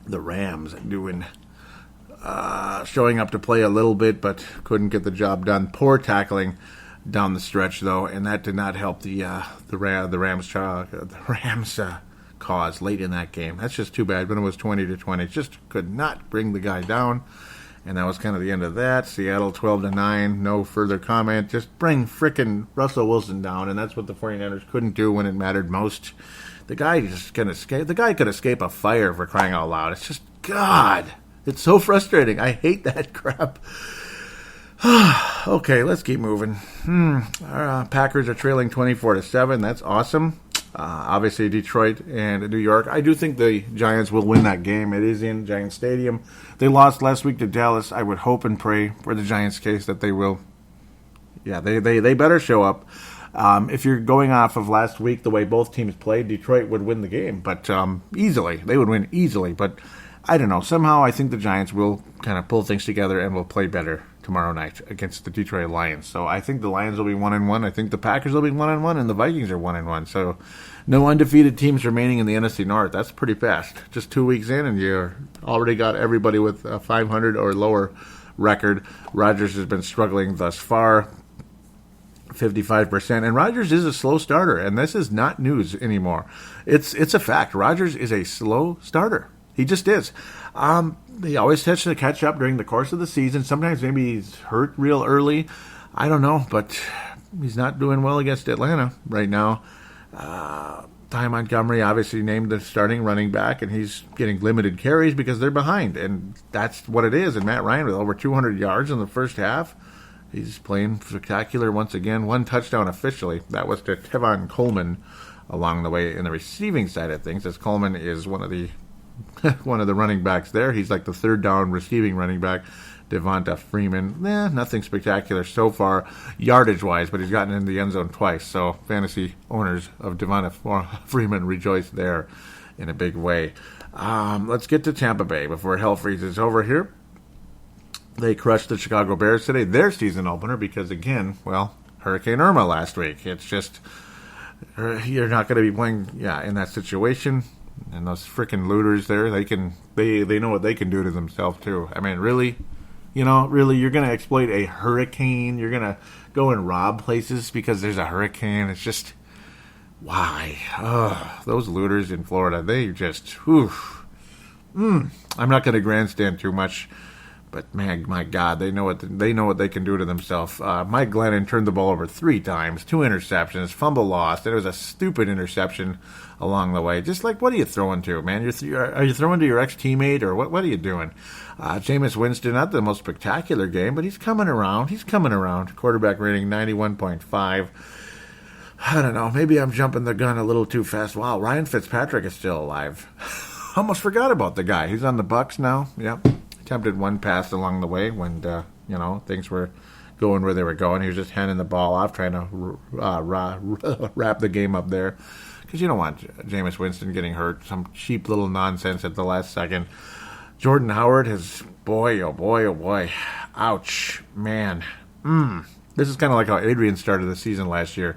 [SPEAKER 3] The Rams showing up to play a little bit, but couldn't get the job done. Poor tackling down the stretch, though, and that did not help the Rams cause late in that game. That's just too bad. When it was 20-20, just could not bring the guy down, and that was kind of the end of that. Seattle 12-9, no further comment. Just bring frickin' Russell Wilson down, and that's what the 49ers couldn't do when it mattered most. The guy just can escape. The guy could escape a fire, for crying out loud. It's just, God, it's so frustrating. I hate that crap. Okay, let's keep moving. Packers are trailing 24-7. That's awesome. Obviously, Detroit and New York. I do think the Giants will win that game. It is in Giants Stadium. They lost last week to Dallas. I would hope and pray for the Giants' case that they will. Yeah, they better show up. If you're going off of last week, the way both teams played, Detroit would win the game, but easily. They would win easily, but I don't know. Somehow I think the Giants will kind of pull things together and will play better tomorrow night against the Detroit Lions. So I think the Lions will be 1-1. I think the Packers will be 1-1, and the Vikings are 1-1. So no undefeated teams remaining in the NFC North. That's pretty fast. Just 2 weeks in, and you already got everybody with a 500 or lower record. Rodgers has been struggling thus far, 55%. And Rodgers is a slow starter, and this is not news anymore. It's a fact. Rodgers is a slow starter. He just is. He always tends to catch up during the course of the season. Sometimes maybe he's hurt real early. I don't know, but he's not doing well against Atlanta right now. Ty Montgomery obviously named the starting running back, and he's getting limited carries because they're behind, and that's what it is. And Matt Ryan with over 200 yards in the first half. He's playing spectacular once again. 1 touchdown officially. That was to Tevin Coleman along the way in the receiving side of things, as Coleman is one of the running backs there. He's like the 3rd down receiving running back. Devonta Freeman, nothing spectacular so far yardage-wise, but he's gotten in the end zone twice. So fantasy owners of Devonta Freeman rejoice there. in a big way. Let's get to Tampa Bay before hell freezes over here. They crushed the Chicago Bears today, their season opener, because, again, well, Hurricane Irma last week. It's just, you're not going to be playing, in that situation. And those freaking looters there, they know what they can do to themselves, too. I mean, really? Really, you're going to exploit a hurricane? You're going to go and rob places because there's a hurricane? It's just, why? Those looters in Florida, they just, I'm not going to grandstand too much. But man, my God, they know what they can do to themselves. Mike Glennon turned the ball over 3 times, 2 interceptions, fumble lost. It was a stupid interception along the way. Just like, what are you throwing to, man? Are you throwing to your ex-teammate, or what are you doing? Jameis Winston, not the most spectacular game, but he's coming around. Quarterback rating 91.5. I don't know. Maybe I'm jumping the gun a little too fast. Wow, Ryan Fitzpatrick is still alive. Almost forgot about the guy. He's on the Bucs now. Yep. Attempted 1 pass along the way when, things were going where they were going. He was just handing the ball off, trying to wrap the game up there. Because you don't want Jameis Winston getting hurt. Some cheap little nonsense at the last second. Jordan Howard has, boy, oh boy, oh boy. Ouch, man. This is kind of like how Adrian started the season last year.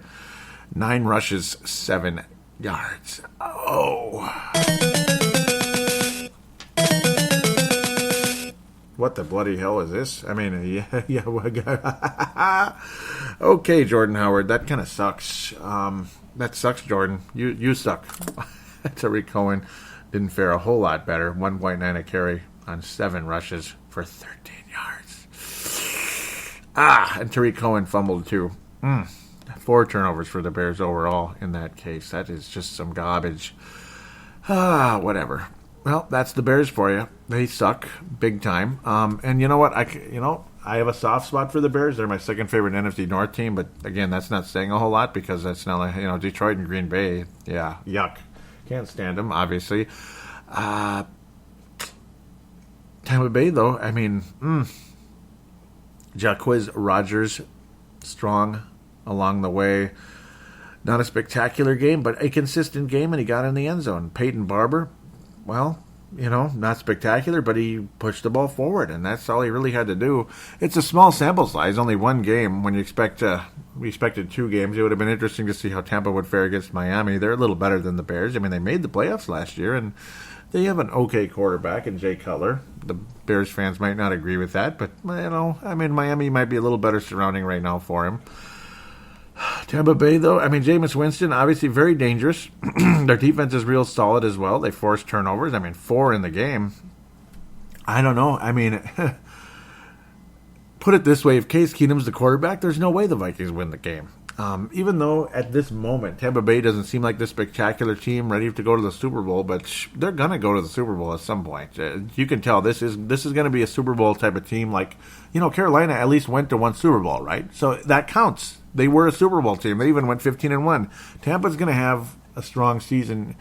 [SPEAKER 3] 9 rushes, 7 yards. Oh. What the bloody hell is this? I mean, yeah. Okay, Jordan Howard, that kind of sucks. That sucks, Jordan. You suck. Tariq Cohen didn't fare a whole lot better. 1.9 a carry on 7 rushes for 13 yards. And Tariq Cohen fumbled too. 4 turnovers for the Bears overall in that case. That is just some garbage. Whatever. Well, that's the Bears for you. They suck big time. And you know what? I have a soft spot for the Bears. They're my second favorite NFC North team. But again, that's not saying a whole lot because that's not like, Detroit and Green Bay. Yeah, yuck. Can't stand them, obviously. Tampa Bay, though, I mean, Jacquizz Rodgers, strong along the way. Not a spectacular game, but a consistent game, and he got in the end zone. Peyton Barber, well, not spectacular, but he pushed the ball forward, and that's all he really had to do. It's a small sample size, only 1 game. When we expected 2 games, it would have been interesting to see how Tampa would fare against Miami. They're a little better than the Bears. I mean, they made the playoffs last year, and they have an okay quarterback in Jay Cutler. The Bears fans might not agree with that, but, Miami might be a little better surrounding right now for him. Tampa Bay, though, Jameis Winston, obviously very dangerous. Their defense is real solid as well. They forced turnovers. 4 in the game. I don't know. Put it this way. If Case Keenum's the quarterback, there's no way the Vikings win the game. Even though at this moment, Tampa Bay doesn't seem like this spectacular team ready to go to the Super Bowl, but they're going to go to the Super Bowl at some point. You can tell this is going to be a Super Bowl type of team. Like, Carolina at least went to 1 Super Bowl, right? So that counts. They were a Super Bowl team. They even went 15-1. Tampa's going to have a strong season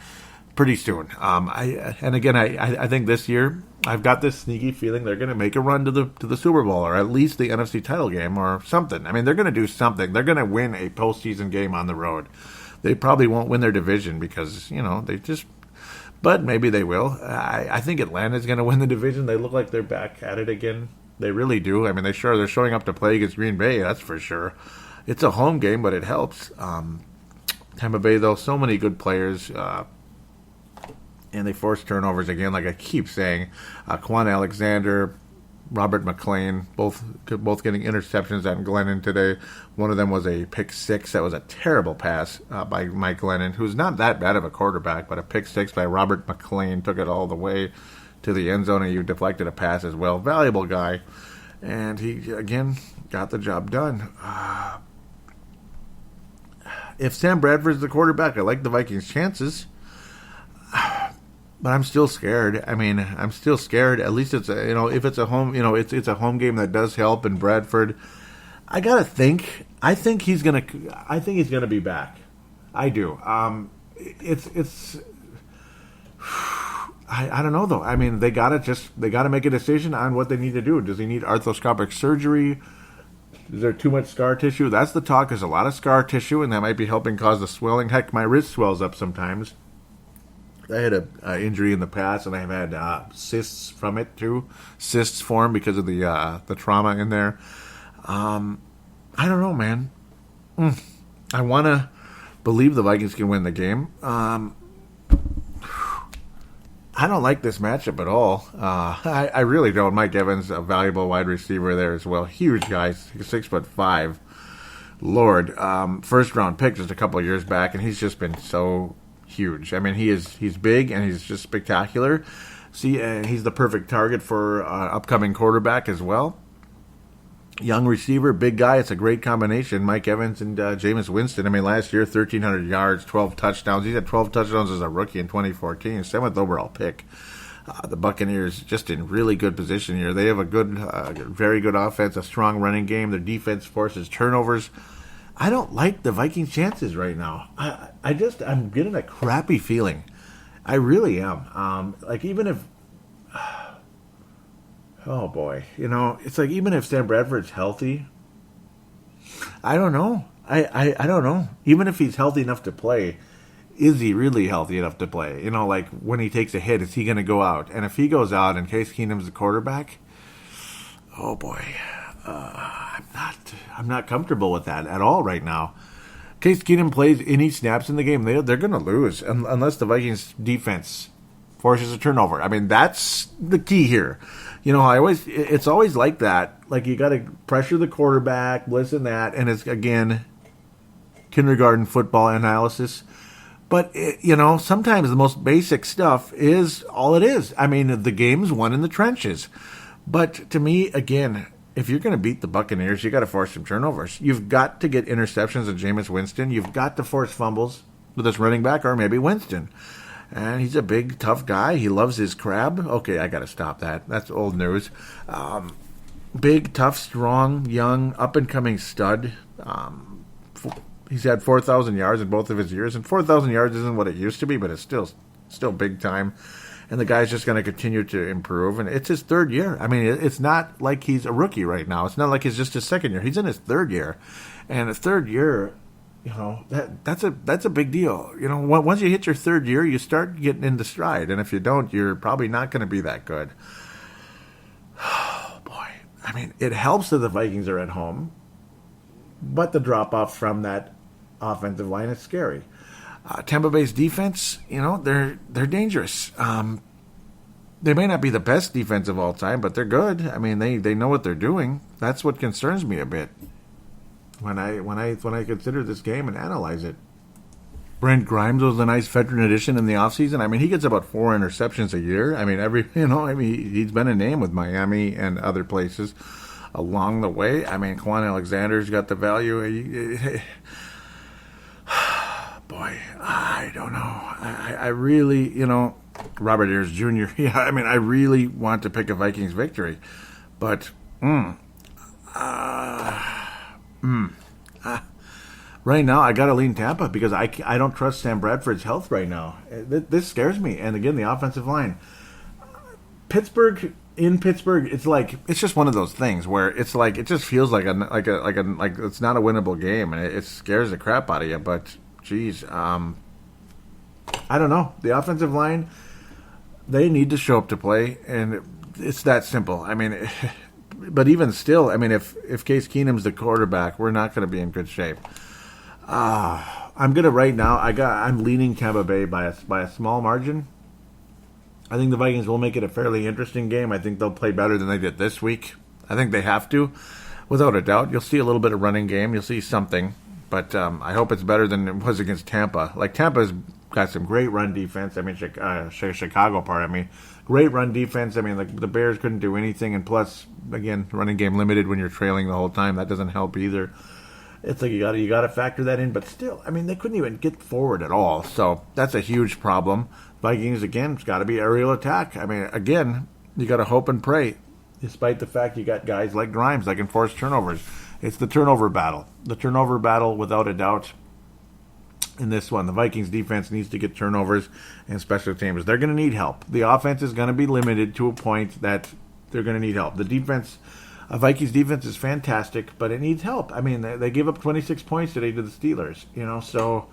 [SPEAKER 3] pretty soon. I think this year I've got this sneaky feeling they're going to make a run to the Super Bowl, or at least the NFC title game or something. They're going to do something. They're going to win a postseason game on the road. They probably won't win their division because they just. But maybe they will. I think Atlanta's going to win the division. They look like they're back at it again. They really do. They're showing up to play against Green Bay. That's for sure. It's a home game, but it helps. Tampa Bay, though, so many good players, and they force turnovers again, like I keep saying. Quan Alexander, Robert McClain, both getting interceptions at Glennon today. One of them was a pick 6. That was a terrible pass by Mike Glennon, who's not that bad of a quarterback, but a pick 6 by Robert McClain took it all the way to the end zone, and you deflected a pass as well. Valuable guy, and he, again, got the job done. If Sam Bradford's the quarterback, I like the Vikings' chances. But I'm still scared. I'm still scared. At least it's if it's a home, it's a home game that does help. And Bradford, I gotta think. I think he's gonna be back. I do. I don't know though. They gotta make a decision on what they need to do. Does he need arthroscopic surgery? Is there too much scar tissue? That's the talk. There's a lot of scar tissue, and that might be helping cause the swelling. Heck, my wrist swells up sometimes. I had a injury in the past, and I've had cysts from it too. Cysts form because of the trauma in there. I don't know, man. I want to believe the Vikings can win the game. I don't like this matchup at all. I really don't. Mike Evans, a valuable wide receiver there as well. Huge guy, 6'5". Lord, first round pick just a couple of years back, and he's just been so huge. I mean, he's big and he's just spectacular. See, he's the perfect target for upcoming quarterback as well. Young receiver, big guy. It's a great combination. Mike Evans and Jameis Winston. I mean, last year, 1,300 yards, 12 touchdowns. He had 12 touchdowns as a rookie in 2014, 7th overall pick. The Buccaneers just in really good position here. They have a good, very good offense, a strong running game. Their defense forces turnovers. I don't like the Vikings' chances right now. I'm getting a crappy feeling. I really am. Like, even if... Oh, boy. You know, it's like even if Sam Bradford's healthy, I don't know. I don't know. Even if he's healthy enough to play, is he really healthy enough to play? You know, like when he takes a hit, is he going to go out? And if he goes out and Case Keenum's the quarterback, oh, boy. I'm not comfortable with that at all right now. Case Keenum plays any snaps in the game, they're going to lose unless the Vikings defense forces a turnover. I mean, that's the key here. You know, it's always like that. Like, you got to pressure the quarterback, this and that, and it's, again, kindergarten football analysis. But, you know, sometimes the most basic stuff is all it is. I mean, the game's won in the trenches. But to me, again, if you're going to beat the Buccaneers, you got to force some turnovers. You've got to get interceptions of Jameis Winston. You've got to force fumbles with this running back or maybe Winston. And he's a big, tough guy. He loves his crab. Okay, I got to stop that. That's old news. Big, tough, strong, young, up-and-coming stud. He's had 4,000 yards in both of his years. And 4,000 yards isn't what it used to be, but it's still big time. And the guy's just going to continue to improve. And it's his third year. I mean, it's not like he's a rookie right now. It's not like it's just his second year. He's in his third year. And a third year... You know, that's a big deal. You know, once you hit your third year, you start getting into stride. And if you don't, you're probably not going to be that good. Oh, boy. I mean, it helps that the Vikings are at home. But the drop-off from that offensive line is scary. Tampa Bay's defense, you know, they're dangerous. They may not be the best defense of all time, but they're good. I mean, they know what they're doing. That's what concerns me a bit. When I consider this game and analyze it. Brent Grimes was a nice veteran addition in the offseason. I mean, he gets about 4 interceptions a year. I mean, he's been a name with Miami and other places along the way. I mean, Quan Alexander's got the value. Boy, I don't know. I really, you know, Robert Ayers Jr. Yeah, I mean, I really want to pick a Vikings victory, but right now, I got to lean Tampa because I don't trust Sam Bradford's health right now. This scares me. And again, the offensive line. Pittsburgh, it's just one of those things where it's like it just feels like it's not a winnable game, and it scares the crap out of you. But geez, I don't know. The offensive line, they need to show up to play, and it's that simple. I mean. But even still, I mean, if Case Keenum's the quarterback, we're not going to be in good shape. I'm gonna right now. I'm leaning Tampa Bay by a small margin. I think the Vikings will make it a fairly interesting game. I think they'll play better than they did this week. I think they have to, without a doubt. You'll see a little bit of running game. You'll see something, but I hope it's better than it was against Tampa. Like Tampa's got some great run defense. I mean, Chicago part. I mean. Great run defense. I mean, the Bears couldn't do anything, and plus, again, running game limited when you're trailing the whole time. That doesn't help either. It's like you got to factor that in, but still, I mean, they couldn't even get forward at all. So that's a huge problem. Vikings again, it's got to be aerial attack. I mean, again, you got to hope and pray. Despite the fact you got guys like Grimes that can force turnovers, it's the turnover battle. The turnover battle, without a doubt. In this one, the Vikings defense needs to get turnovers and special teams. They're going to need help. The offense is going to be limited to a point that they're going to need help. The defense, Vikings defense is fantastic, but it needs help. I mean, they gave up 26 points today to the Steelers, you know, so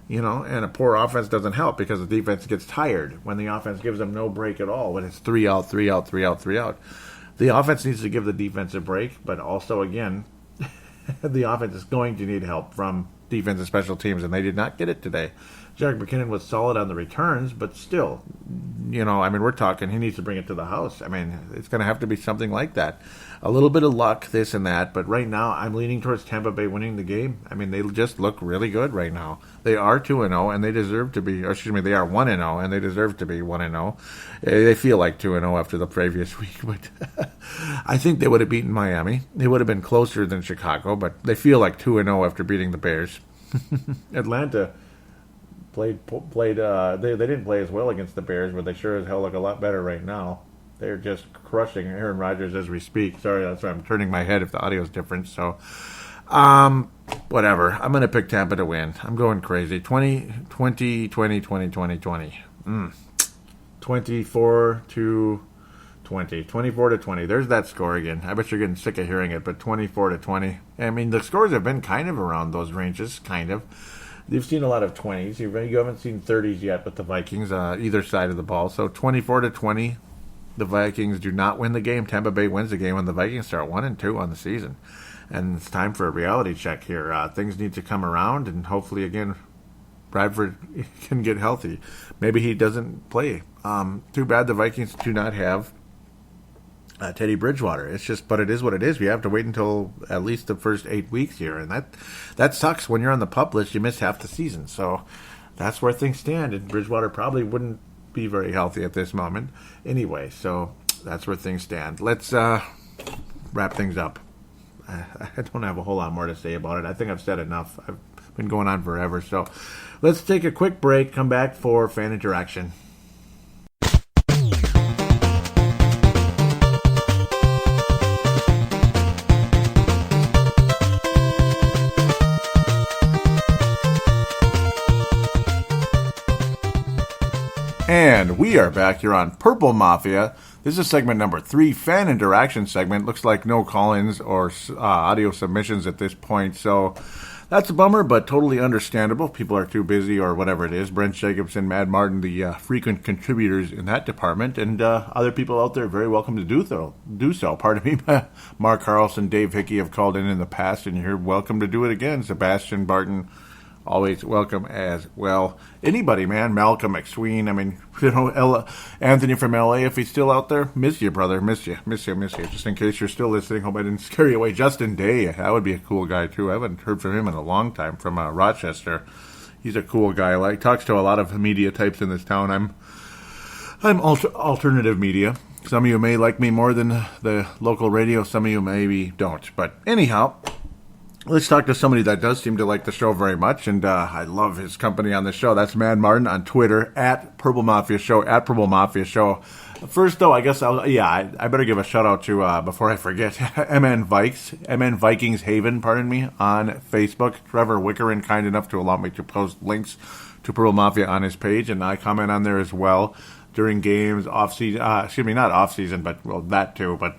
[SPEAKER 3] And a poor offense doesn't help because the defense gets tired when the offense gives them no break at all. When it's 3 out, 3 out, 3 out, 3 out. The offense needs to give the defense a break, but also, again, the offense is going to need help from defense and special teams, and they did not get it today. Jarek McKinnon was solid on the returns, but still, we're talking he needs to bring it to the house. It's going to have to be something like that. A little bit of luck, this and that, but right now I'm leaning towards Tampa Bay winning the game. They just look really good right now. They are 2-0, and they deserve to be, they are 1-0, and they deserve to be 1-0. They feel like 2-0 after the previous week, but I think they would have beaten Miami. They would have been closer than Chicago, but they feel like 2-0 after beating the Bears. Atlanta played. They didn't play as well against the Bears, but they sure as hell look a lot better right now. They're just crushing Aaron Rodgers as we speak. Sorry, that's why I'm turning my head if the audio is different. So, whatever. I'm going to pick Tampa to win. I'm going crazy. 20. 24-20. There's that score again. I bet you're getting sick of hearing it, but 24-20. The scores have been kind of around those ranges, kind of. You've seen a lot of 20s. You haven't seen 30s yet with the Vikings, either side of the ball. So 24-20, the Vikings do not win the game. Tampa Bay wins the game when the Vikings start 1-2 on the season. And it's time for a reality check here. Things need to come around, and hopefully, again, Bradford can get healthy. Maybe he doesn't play. Too bad the Vikings do not have Teddy Bridgewater. It's just, but it is what it is. We have to wait until at least the first 8 weeks here, and that sucks. When you're on the PUP list, you miss half the season. So that's where things stand, and Bridgewater probably wouldn't be very healthy at this moment anyway. So that's where things stand. Let's wrap things up. I don't have a whole lot more to say about it. I think I've said enough. I've been going on forever. So let's take a quick break, come back for fan interaction. And we are back here on Purple Mafia. This is segment number 3, fan interaction segment. Looks like no call-ins or audio submissions at this point, so that's a bummer, but totally understandable. People are too busy or whatever it is. Brent Jacobson, Mad Martin, the frequent contributors in that department, and other people out there very welcome to do so. Pardon me. Mark Carlson, Dave Hickey have called in the past, and you're welcome to do it again. Sebastian Barton, always welcome as well. Anybody, man. Malcolm McSween. Anthony from LA, if he's still out there. Miss you, brother. Miss you. Just in case you're still listening, hope I didn't scare you away. Justin Day, that would be a cool guy, too. I haven't heard from him in a long time, from Rochester. He's a cool guy. Talks to a lot of media types in this town. I'm alternative media. Some of you may like me more than the local radio. Some of you maybe don't. But anyhow, let's talk to somebody that does seem to like the show very much, and I love his company on the show. That's Mad Martin on Twitter, at Purple Mafia Show, at Purple Mafia Show. First, though, I guess I better give a shout-out to, before I forget, MN Vikings Haven, on Facebook. Trevor Wickerin, kind enough to allow me to post links to Purple Mafia on his page, and I comment on there as well during games, off-season, not off-season, but, well, that too, but,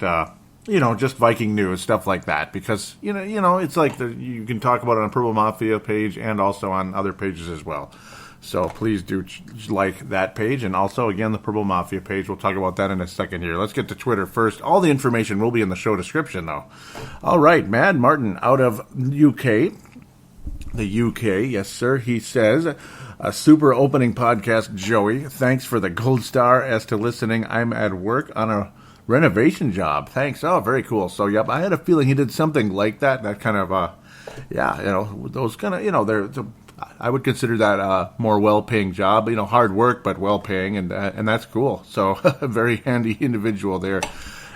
[SPEAKER 3] just Viking news, stuff like that, because, it's like you can talk about it on Purple Mafia page and also on other pages as well. So please do like that page, and also, again, the Purple Mafia page. We'll talk about that in a second here. Let's get to Twitter first. All the information will be in the show description, though. All right, Mad Martin out of UK. The UK, yes, sir. He says, a super opening podcast, Joey. Thanks for the gold star. As to listening, I'm at work on a renovation job. Thanks. Oh, very cool. So, yep, I had a feeling he did something like that. That kind of, those kind of, I would consider that a more well-paying job. Hard work, but well-paying, and that's cool. So, a very handy individual there.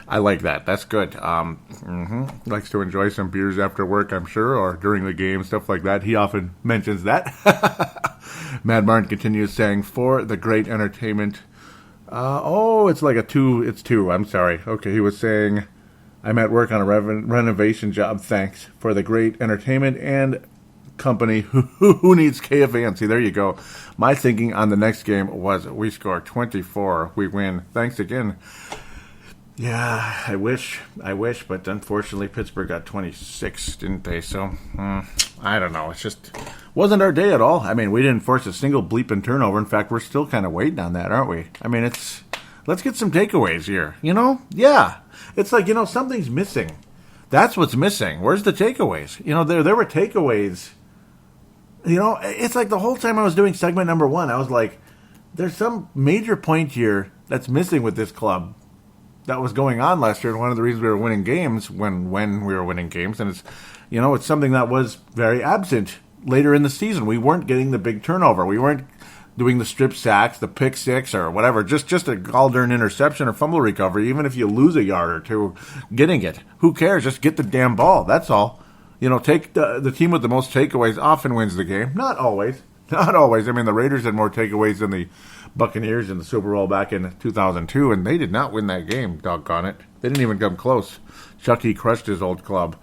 [SPEAKER 3] I like that. That's good. Likes to enjoy some beers after work, I'm sure, or during the game, stuff like that. He often mentions that. Mad Martin continues saying, for the great entertainment. It's like it's two. I'm sorry. Okay, he was saying, I'm at work on a renovation job. Thanks for the great entertainment and company. Who needs KFAN? See, there you go. My thinking on the next game was we score 24. We win. Thanks again. Yeah, I wish, but unfortunately Pittsburgh got 26, didn't they? So, I don't know. It's just wasn't our day at all. I mean, we didn't force a single bleeping turnover. In fact, we're still kind of waiting on that, aren't we? I mean, let's get some takeaways here, Yeah. It's like, something's missing. That's what's missing. Where's the takeaways? There were takeaways. It's like the whole time I was doing segment number 1, I was like, there's some major point here that's missing with this club that was going on last year, and one of the reasons we were winning games when we were winning games, and it's something that was very absent later in the season. We weren't getting the big turnover. We weren't doing the strip sacks, the pick six, or whatever. Just a gall-darn interception or fumble recovery. Even if you lose a yard or two, getting it. Who cares? Just get the damn ball. That's all. Take the team with the most takeaways often wins the game. Not always. Not always. I mean, the Raiders had more takeaways than the Buccaneers in the Super Bowl back in 2002, and they did not win that game, doggone it. They didn't even come close. Chucky crushed his old club.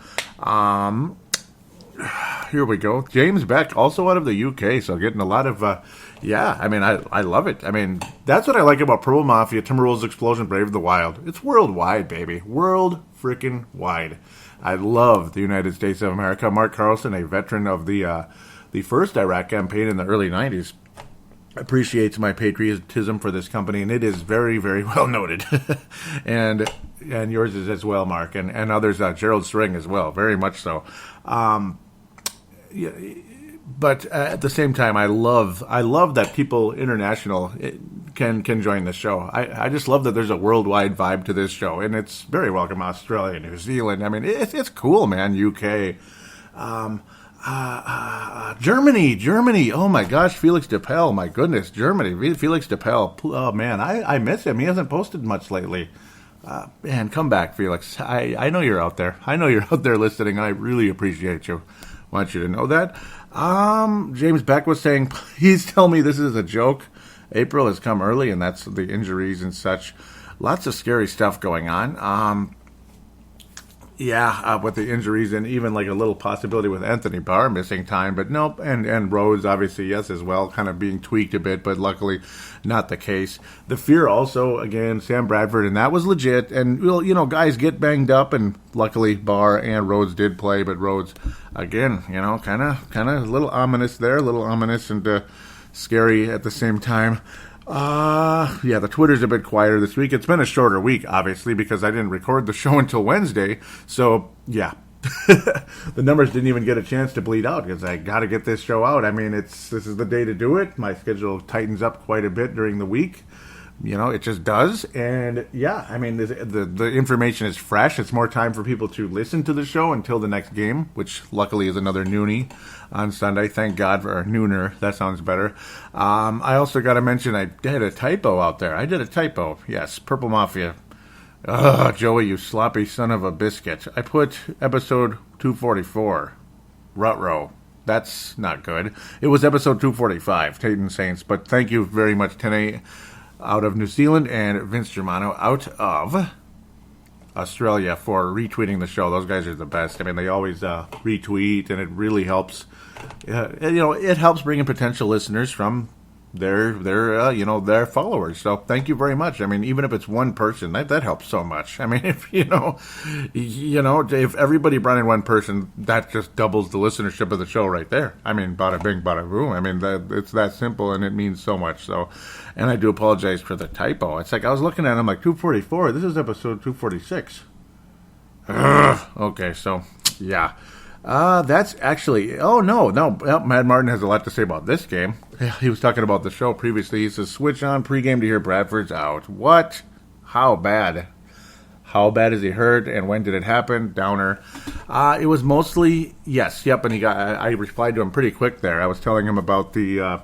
[SPEAKER 3] Here we go. James Beck, also out of the UK, so getting a lot of, I love it. I mean, that's what I like about Purple Mafia, Timberwolves Explosion, Brave of the Wild. It's worldwide, baby. World freaking wide. I love the United States of America. Mark Carlson, a veteran of the first Iraq campaign in the early 90s, appreciates my patriotism for this company, and it is very, very well noted. and yours is as well, Mark, and others, Gerald String as well, very much so. But at the same time, I love that people international can join the show. I just love that there's a worldwide vibe to this show, and it's very welcome. Australia, New Zealand. I mean, it's cool, man. UK. Germany. Oh my gosh, Felix DePel. My goodness, Germany. Felix DePel. Oh man, I miss him. He hasn't posted much lately. Man, come back, Felix. I know you're out there. I know you're out there listening. I really appreciate you. Want you to know that. James Beck was saying, please tell me this is a joke. April has come early, and that's the injuries and such. Lots of scary stuff going on. With the injuries and even like a little possibility with Anthony Barr missing time, but nope. And Rhodes, obviously, yes, as well, kind of being tweaked a bit, but luckily not the case. The fear also, again, Sam Bradford, and that was legit. And, guys get banged up, and luckily Barr and Rhodes did play, but Rhodes, again, kind of a little ominous there, a little ominous and scary at the same time. The Twitter's a bit quieter this week. It's been a shorter week, obviously, because I didn't record the show until Wednesday. So, yeah. The numbers didn't even get a chance to bleed out because I got to get this show out. I mean, this is the day to do it. My schedule tightens up quite a bit during the week. It just does. And, I mean, the information is fresh. It's more time for people to listen to the show until the next game, which luckily is another noonie on Sunday. Thank God for our nooner. That sounds better. I also got to mention I did a typo out there. I did a typo. Yes, Purple Mafia. Ugh, Joey, you sloppy son of a biscuit. I put episode 244. Rutrow. That's not good. It was episode 245, Titan Saints. But thank you very much, Tene, out of New Zealand, and Vince Germano out of Australia for retweeting the show. Those guys are the best. I mean, they always retweet, and it really helps. It helps bring in potential listeners from their followers. So thank you very much. I mean, even if it's one person, that helps so much. I mean, if if everybody brought in one person, that just doubles the listenership of the show right there. I mean, bada bing, bada boom. I mean, it's that simple, and it means so much. So, and I do apologize for the typo. It's like I was looking at it, I'm like 244. This is episode 246. Okay, so yeah. That's actually... Oh, no. Mad Martin has a lot to say about this game. He was talking about the show previously. He says, switch on pregame to hear Bradford's out. What? How bad? How bad is he hurt, and when did it happen? Downer. It was mostly... Yes, yep, and I replied to him pretty quick there. I was telling him about the...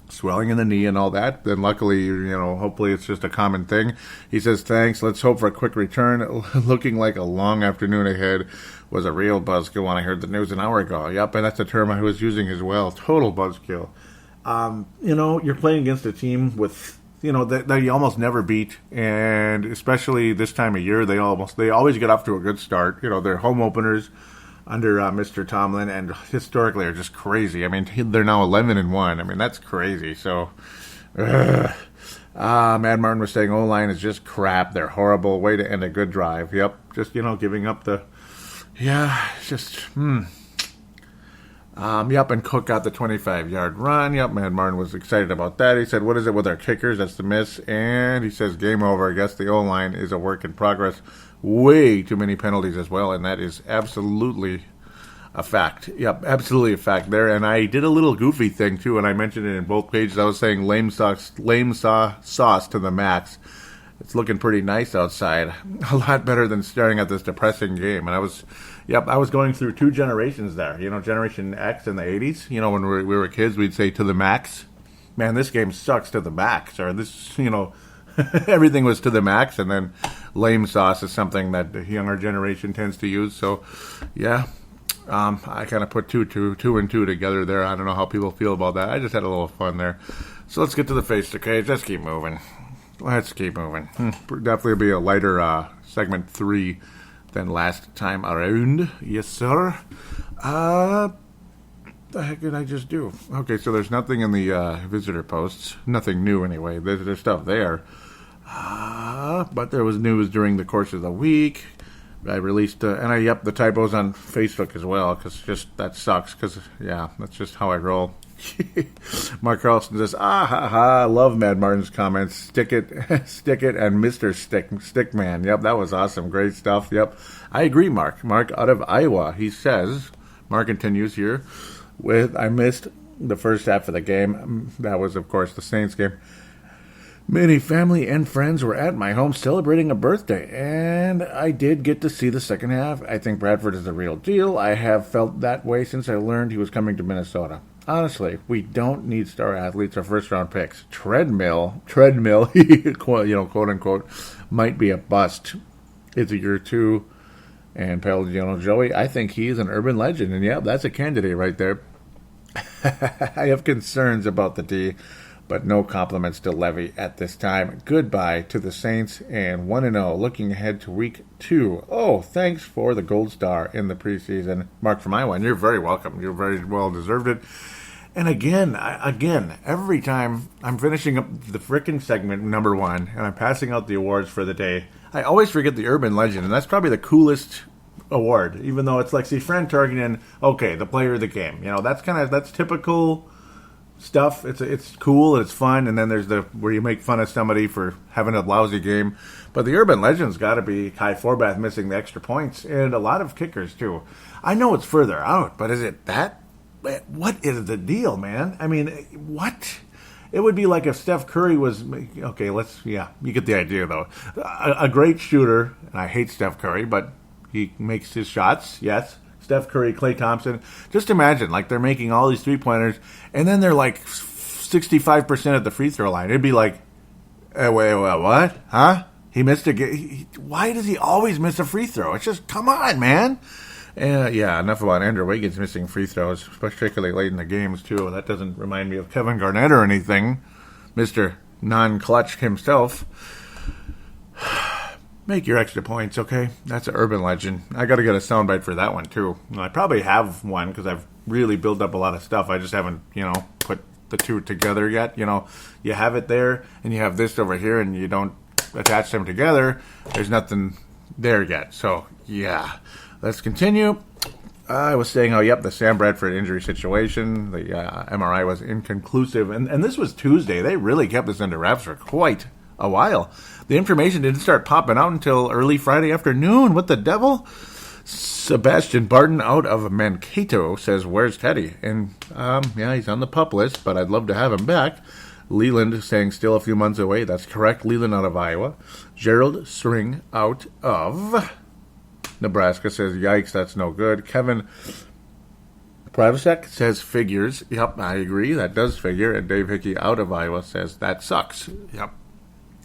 [SPEAKER 3] swelling in the knee and all that. Then luckily, hopefully it's just a common thing. He says, thanks. Let's hope for a quick return. Looking like a long afternoon ahead. Was a real buzzkill when I heard the news an hour ago. Yep, and that's a term I was using as well. Total buzzkill. You're playing against a team with, that you almost never beat. And especially this time of year, they always get off to a good start. Their home openers under Mr. Tomlin, and historically are just crazy. I mean, they're now 11-1. I mean, that's crazy. So, Mad Martin was saying O-line is just crap. They're horrible. Way to end a good drive. Yep, just, giving up the... Yeah, just... Yep, and Cook got the 25-yard run. Yep, Mad Martin was excited about that. He said, what is it with our kickers? That's the miss. And he says, game over. I guess the O-line is a work in progress. Way too many penalties as well, and that is absolutely a fact. Yep, absolutely a fact there. And I did a little goofy thing, too, and I mentioned it in both pages. I was saying lame sauce to the max. It's looking pretty nice outside. A lot better than staring at this depressing game. And I was going through two generations there. Generation X in the 80s. When we were kids, we'd say to the max. Man, this game sucks to the max. Or this, everything was to the max. And then lame sauce is something that the younger generation tends to use. So, yeah. I kind of put two and two together there. I don't know how people feel about that. I just had a little fun there. So let's get to the face-to-cage. Let's keep moving. Definitely be a lighter segment 3 than last time around. Yes, sir. The heck did I just do? Okay, so there's nothing in the visitor posts. Nothing new anyway. There's stuff there. But there was news during the course of the week. I released, the typos on Facebook as well, because that sucks, because, that's just how I roll. Mark Carlson says, love Mad Martin's comments. Stick it, and Mr. Stickman. Yep, that was awesome. Great stuff. Yep, I agree, Mark. Mark out of Iowa. He says, Mark continues here with, I missed the first half of the game. That was, of course, the Saints game. Many family and friends were at my home celebrating a birthday, and I did get to see the second half. I think Bradford is the real deal. I have felt that way since I learned he was coming to Minnesota. Honestly, we don't need star athletes or first-round picks. Treadmill, quote unquote, might be a bust. It's a year or two, and Paladinolive Joey, I think he is an urban legend, and that's a candidate right there. I have concerns about the D, but no compliments to Levy at this time. Goodbye to the Saints, and 1-0, looking ahead to week 2. Oh, thanks for the gold star in the preseason. Mark from Iowa, and you're very welcome. You're very well deserved it. And again, every time I'm finishing up the frickin' segment number 1, and I'm passing out the awards for the day, I always forget the urban legend, and that's probably the coolest award, even though it's like, see, Fran Tarkenton, okay, the player of the game. That's typical stuff. It's cool and it's fun, and then there's where you make fun of somebody for having a lousy game. But the urban legend's got to be Kai Forbath missing the extra points, and a lot of kickers too. I know it's further out, but is it that? What is the deal, man? I mean, what? It would be like if Steph Curry was okay. You get the idea though. A great shooter, and I hate Steph Curry, but he makes his shots. Yes. Steph Curry, Klay Thompson. Just imagine, they're making all these three-pointers, and then they're 65% at the free throw line. It'd be like, wait, what? Huh? He missed a game. Why does he always miss a free throw? It's just, come on, man. Enough about Andrew Wiggins missing free throws, particularly late in the games, too. That doesn't remind me of Kevin Garnett or anything. Mr. Non-clutch himself. Make your extra points, okay? That's an urban legend. I got to get a soundbite for that one, too. I probably have one because I've really built up a lot of stuff. I just haven't, put the two together yet. You have it there, and you have this over here, and you don't attach them together. There's nothing there yet. So, let's continue. I was saying, the Sam Bradford injury situation. The MRI was inconclusive. And this was Tuesday. They really kept this under wraps for quite a while. The information didn't start popping out until early Friday afternoon. What the devil? Sebastian Barton out of Mankato says, where's Teddy? And, he's on the pup list, but I'd love to have him back. Leland saying still a few months away. That's correct. Leland out of Iowa. Gerald String out of Nebraska says, yikes, that's no good. Kevin Pravasek says figures. Yep, I agree. That does figure. And Dave Hickey out of Iowa says that sucks. Yep.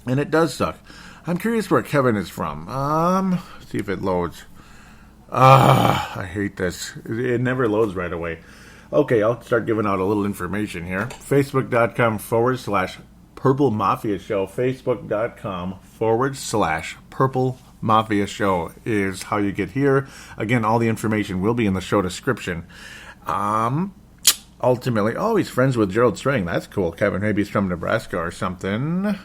[SPEAKER 3] And it does suck. I'm curious where Kevin is from. See if it loads. I hate this. It never loads right away. Okay, I'll start giving out a little information here. Facebook.com/Purple Mafia Show. Facebook.com/Purple Mafia Show is how you get here. Again, all the information will be in the show description. Ultimately, he's friends with Gerald String. That's cool. Kevin, maybe he's from Nebraska or something.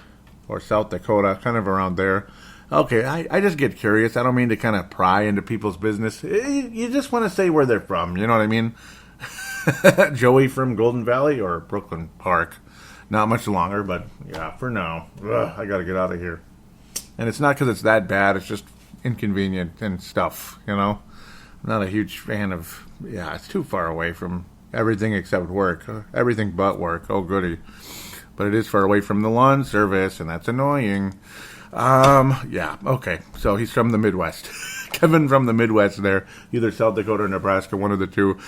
[SPEAKER 3] or South Dakota, kind of around there. Okay, I just get curious. I don't mean to kind of pry into people's business. You just want to say where they're from. You know what I mean? Joey from Golden Valley or Brooklyn Park. Not much longer, but yeah, for now. I got to get out of here. And it's not because it's that bad. It's just inconvenient and stuff, you know? I'm not a huge fan of... Yeah, it's too far away from everything except work. Everything but work. Oh, goody. But it is far away from the lawn service, and that's annoying. Yeah, okay. So he's from the Midwest. Kevin from the Midwest there. Either South Dakota or Nebraska, one of the two.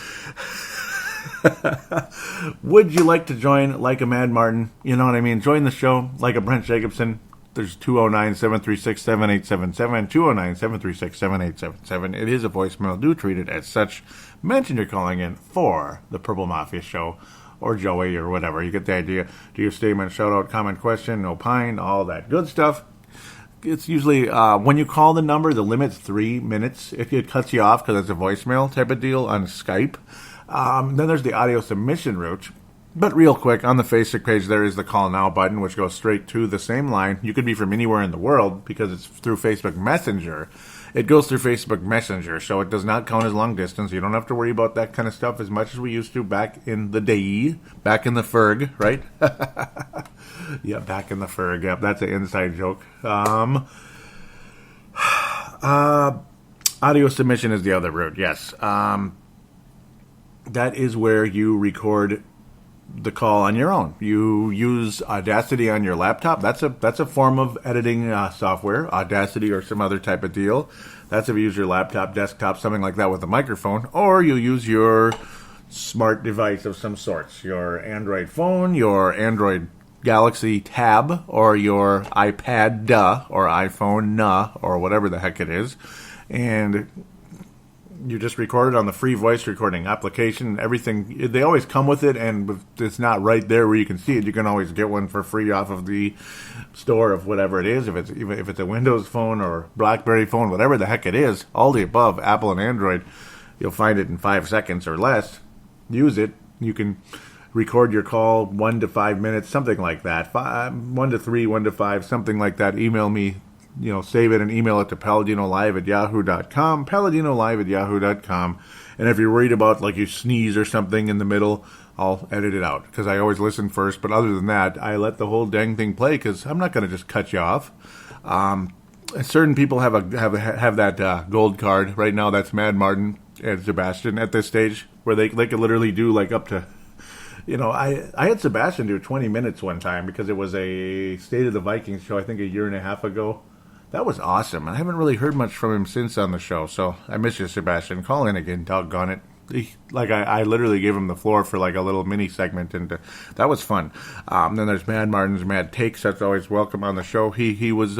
[SPEAKER 3] Would you like to join like a Mad Martin? You know what I mean? Join the show like a Brent Jacobson. There's 209-736-7877, 209-736-7877. It is a voicemail. Do treat it as such. Mention you're calling in for the Purple Mafia show or Joey or whatever. You get the idea. Do your statement, shout out, comment, question, opine, all that good stuff. It's usually, when you call the number, the limit's 3 minutes. If it cuts you off because it's a voicemail type of deal on Skype. Then there's the audio submission route. But real quick, on the Facebook page, there is the Call Now button, which goes straight to the same line. You could be from anywhere in the world because it's through Facebook Messenger. It goes through Facebook Messenger, so it does not count as long distance. You don't have to worry about that kind of stuff as much as we used to back in the day. Back in the Ferg, right? Yeah, back in the Ferg. Yep, that's an inside joke. Audio submission is the other route, yes. That is where you record the call on your own. You use Audacity on your laptop. That's a form of editing software, Audacity or some other type of deal. That's if you use your laptop, desktop, something like that with a microphone, or you use your smart device of some sorts, your Android phone, your Android Galaxy Tab, or your iPad or iPhone or whatever the heck it is, and you just record it on the free voice recording application. Everything, they always come with it, and if it's not right there where you can see it, you can always get one for free off of the store of whatever it is. If it's a Windows phone or BlackBerry phone, whatever the heck it is, all the above, Apple and Android, you'll find it in 5 seconds or less. Use it. You can record your call 1 to 5 minutes, something like that. 1 to 3, 1 to 5, something like that. Email me. Save it and email it to paladinolive@yahoo.com, paladinolive@yahoo.com. And if you're worried about, like, you sneeze or something in the middle, I'll edit it out, because I always listen first. But other than that, I let the whole dang thing play, because I'm not going to just cut you off. Certain people have that gold card. Right now, that's Mad Martin and Sebastian at this stage, where they could literally do, like, up to... I had Sebastian do 20 minutes one time, because it was a State of the Vikings show, I think a year and a half ago. That was awesome. I haven't really heard much from him since on the show, so I miss you, Sebastian. Call in again, doggone it. I literally gave him the floor for like a little mini segment, and that was fun. Then there's Mad Martin's Mad Takes. That's always welcome on the show. He was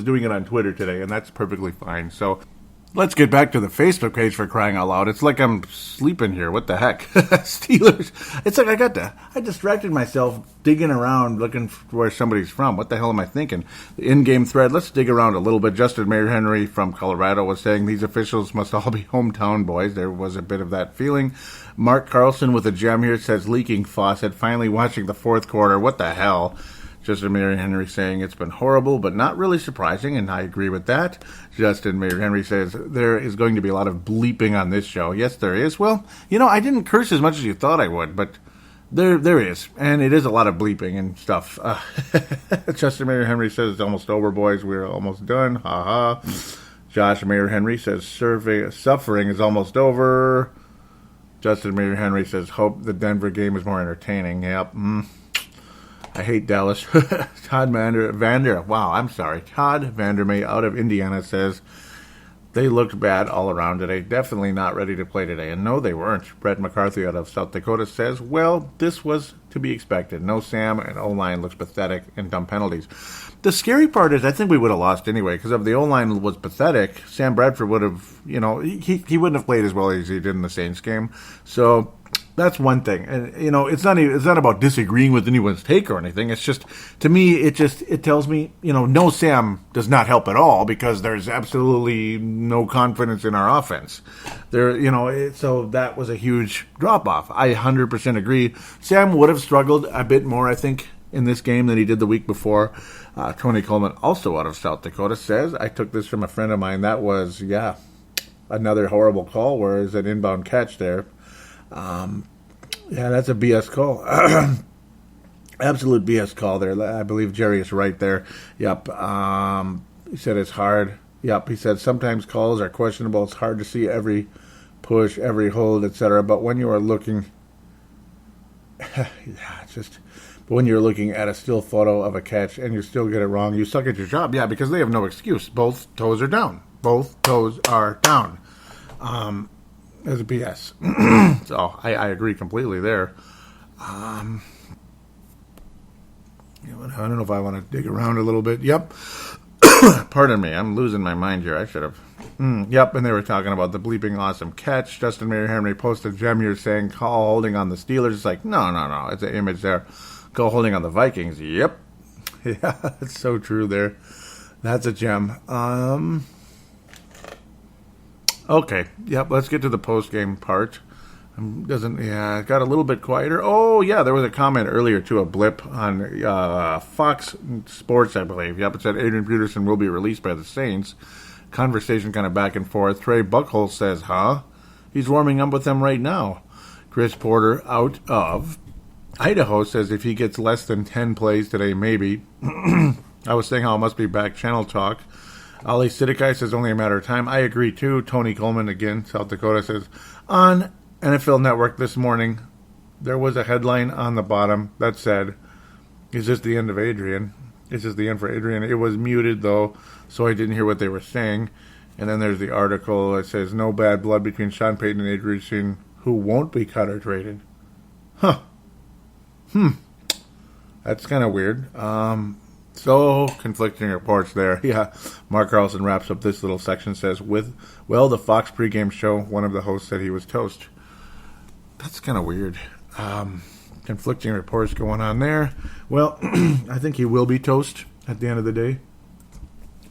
[SPEAKER 3] doing it on Twitter today, and that's perfectly fine. So let's get back to the Facebook page, for crying out loud. It's like I'm sleeping here. What the heck? Steelers. It's like I distracted myself digging around looking for where somebody's from. What the hell am I thinking? The in-game thread, let's dig around a little bit. Justin Mayor Henry from Colorado was saying these officials must all be hometown boys. There was a bit of that feeling. Mark Carlson with a gem here says leaking faucet, finally watching the fourth quarter. What the hell? Justin Mayor Henry saying it's been horrible, but not really surprising, and I agree with that. Justin Mayor Henry says there is going to be a lot of bleeping on this show. Yes, there is. Well, I didn't curse as much as you thought I would, but there is, and it is a lot of bleeping and stuff. Justin Mayor Henry says it's almost over, boys. We're almost done. Ha ha. Josh Mayor Henry says suffering is almost over. Justin Mayor Henry says hope the Denver game is more entertaining. Yep. I hate Dallas. Todd Vander. Wow, I'm sorry. Todd Vandermay out of Indiana says they looked bad all around today. Definitely not ready to play today. And no, they weren't. Brett McCarthy out of South Dakota says, well, this was to be expected. No Sam, and O-line looks pathetic, and dumb penalties. The scary part is I think we would have lost anyway, because if the O-line was pathetic, Sam Bradford would have, he wouldn't have played as well as he did in the Saints game. So that's one thing. And, it's not about disagreeing with anyone's take or anything. It's just, to me, it tells me, no Sam does not help at all, because there's absolutely no confidence in our offense. So that was a huge drop off. I 100% agree. Sam would have struggled a bit more, I think, in this game than he did the week before. Tony Coleman, also out of South Dakota, says, I took this from a friend of mine. That was, another horrible call, whereas an inbound catch there. That's a BS call. Absolute BS call there. I believe Jerry is right there. Yep. He said it's hard. Yep. He said sometimes calls are questionable. It's hard to see every push, every hold, etc. But when you are looking, when you're looking at a still photo of a catch and you still get it wrong, you suck at your job. Yeah, because they have no excuse. Both toes are down. Both toes are down. It's a BS. So I agree completely there. I don't know if I want to dig around a little bit. Yep. Pardon me. I'm losing my mind here. I should have. Yep. And they were talking about the bleeping awesome catch. Justin Mayer Henry posted gem here saying call holding on the Steelers. It's like, no. It's an image there. Call holding on the Vikings. Yep. Yeah, it's so true there. That's a gem. Okay. Yep. Let's get to the post game part. It got a little bit quieter. Oh, yeah, there was a comment earlier, too, a blip on Fox Sports, I believe. Yep, it said Adrian Peterson will be released by the Saints. Conversation kind of back and forth. Trey Buckholz says, He's warming up with them right now. Chris Porter out of Idaho says if he gets less than 10 plays today, maybe. I was saying how it must be back channel talk. Ali Siddiqui says only a matter of time. I agree, too. Tony Coleman, again, South Dakota, says, on NFL Network this morning, there was a headline on the bottom that said, is this the end of Adrian? Is this the end for Adrian? It was muted, though, so I didn't hear what they were saying. And then there's the article that says, no bad blood between Sean Payton and Adrian, who won't be cut or traded. That's kind of weird. So, conflicting reports there. Yeah, Mark Carlson wraps up this little section, says, the Fox pregame show, one of the hosts said he was toast. That's kind of weird. Conflicting reports going on there. Well, I think he will be toast at the end of the day.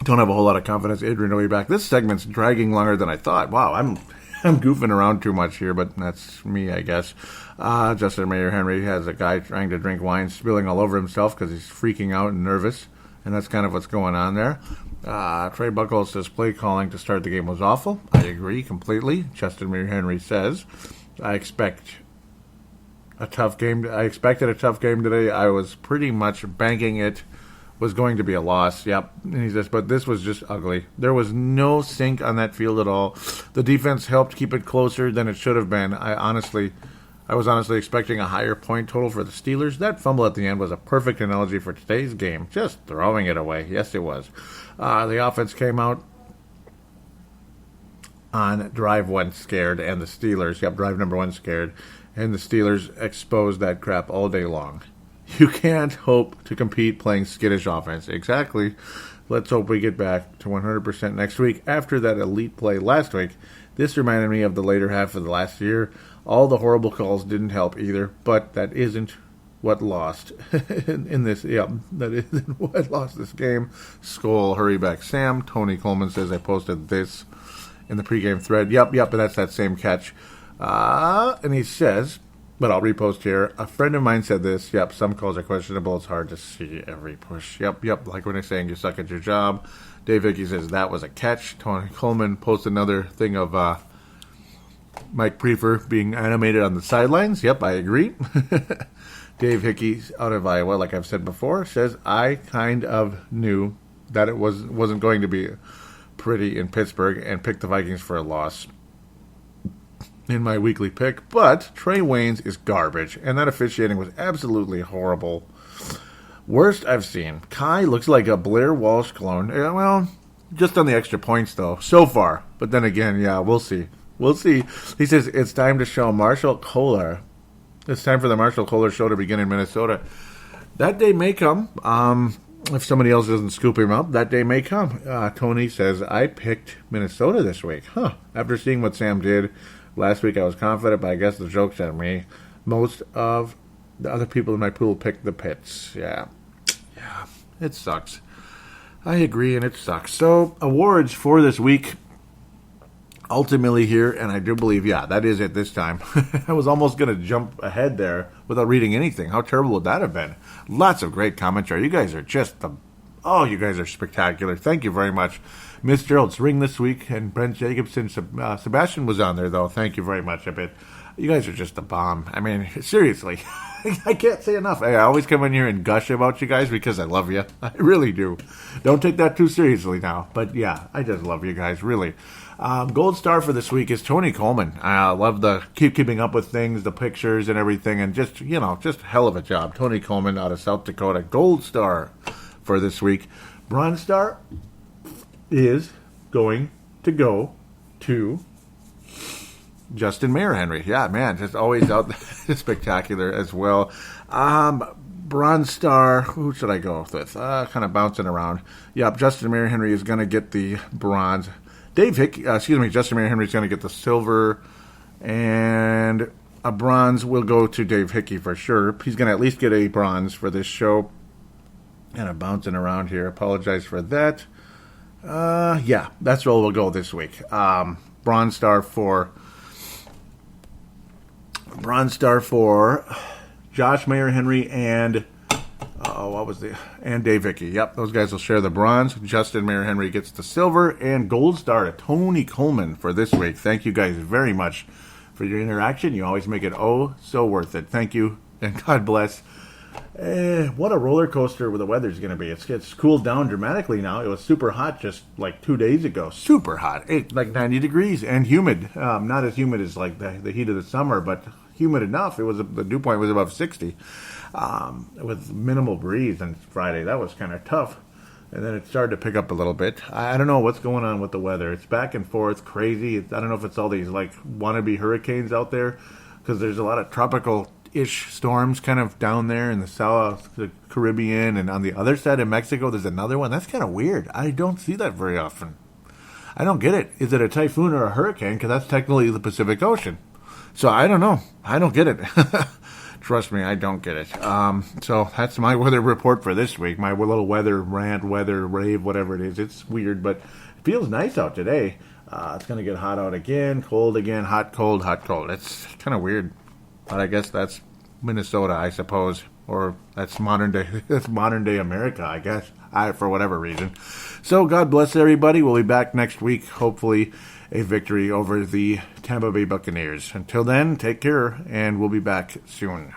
[SPEAKER 3] Don't have a whole lot of confidence Adrian will be back. This segment's dragging longer than I thought. Wow, I'm goofing around too much here, but that's me, I guess. Justin Mayer Henry has a guy trying to drink wine, spilling all over himself because he's freaking out and nervous, and that's kind of what's going on there. Trey Buckholz says play calling to start the game was awful. I agree completely. Justin Mayer Henry says, I expected a tough game today. I was pretty much banking it was going to be a loss. Yep. And he says, but this was just ugly. There was no sync on that field at all. The defense helped keep it closer than it should have been. I was honestly expecting a higher point total for the Steelers. That fumble at the end was a perfect analogy for today's game. Just throwing it away. Yes, it was. The offense came out on drive one scared, and the Steelers, drive number one scared, and the Steelers exposed that crap all day long. You can't hope to compete playing skittish offense. Exactly. Let's hope we get back to 100% next week. After that elite play last week, this reminded me of the later half of the last year. All the horrible calls didn't help either, but that isn't what lost in this. Yeah, that isn't what lost this game. Skull, hurry back, Sam. Tony Coleman says I posted this in the pregame thread. Yep, and that's that same catch. And he says, but I'll repost here. A friend of mine said this. Yep, some calls are questionable. It's hard to see every push. Yep. Like when they're saying you suck at your job. Dave Hickey says that was a catch. Tony Coleman posted another thing of Mike Prefer being animated on the sidelines. Yep, I agree. Dave Hickey out of Iowa, like I've said before, says I kind of knew that it wasn't going to be pretty in Pittsburgh and picked the Vikings for a loss in my weekly pick, but Trey Waynes is garbage, and that officiating was absolutely horrible. Worst I've seen. Kai looks like a Blair Walsh clone. Well, just on the extra points, though, so far. But then again, we'll see. We'll see. He says it's time to show Marshall Kohler. It's time for the Marshall Kohler show to begin in Minnesota. That day may come. If somebody else doesn't scoop him up, that day may come. Tony says, I picked Minnesota this week. After seeing what Sam did last week, I was confident, but I guess the joke's on me. Most of the other people in my pool picked the Pits. Yeah, it sucks. I agree, and it sucks. So, awards for this week ultimately here, and I do believe, that is it this time. I was almost going to jump ahead there without reading anything. How terrible would that have been? Lots of great commentary. You guys are just you guys are spectacular. Thank you very much. Miss Gerald's ring this week, and Brent Jacobson. Sebastian was on there, though. Thank you very much. I bet you guys are just a bomb. I mean, seriously. I can't say enough. I always come in here and gush about you guys because I love you. I really do. Don't take that too seriously now. But yeah, I just love you guys, really. Gold star for this week is Tony Coleman. I love the keeping up with things, the pictures and everything, and just hell of a job. Tony Coleman out of South Dakota. Gold star for this week. Bronze star is going to go to Justin Mayer Henry. Yeah, man, just always out there. Spectacular as well. Bronze star, who should I go with? Kind of bouncing around. Yep, Justin Mayer Henry is going to get the bronze. Justin Mayer Henry is going to get the silver, and a bronze will go to Dave Hickey for sure. He's going to at least get a bronze for this show. Kind of bouncing around here. Apologize for that. That's where we'll go this week. Bronze star for Josh Mayer Henry and Dave Hickey. Yep, those guys will share the bronze. Justin Mayer Henry gets the silver, and gold star to Tony Coleman for this week. Thank you guys very much for your interaction. You always make it so worth it. Thank you, and God bless. What a roller coaster the weather's going to be. It's cooled down dramatically now. It was super hot just like 2 days ago. Super hot. Like 90 degrees and humid. Not as humid as like the heat of the summer, but humid enough. The dew point was above 60 with minimal breeze on Friday. That was kind of tough. And then it started to pick up a little bit. I don't know what's going on with the weather. It's back and forth, crazy. I don't know if it's all these like wannabe hurricanes out there, because there's a lot of tropical-ish storms kind of down there in the South, the Caribbean, and on the other side of Mexico, there's another one. That's kind of weird. I don't see that very often. I don't get it. Is it a typhoon or a hurricane? Because that's technically the Pacific Ocean. So I don't know. I don't get it. Trust me, I don't get it. So that's my weather report for this week. My little weather rant, weather rave, whatever it is. It's weird, but it feels nice out today. It's going to get hot out again, cold again, hot, cold, hot, cold. It's kind of weird. But I guess that's Minnesota, I suppose. Or that's modern day America, I guess. For whatever reason. So God bless everybody. We'll be back next week. Hopefully a victory over the Tampa Bay Buccaneers. Until then, take care, and we'll be back soon.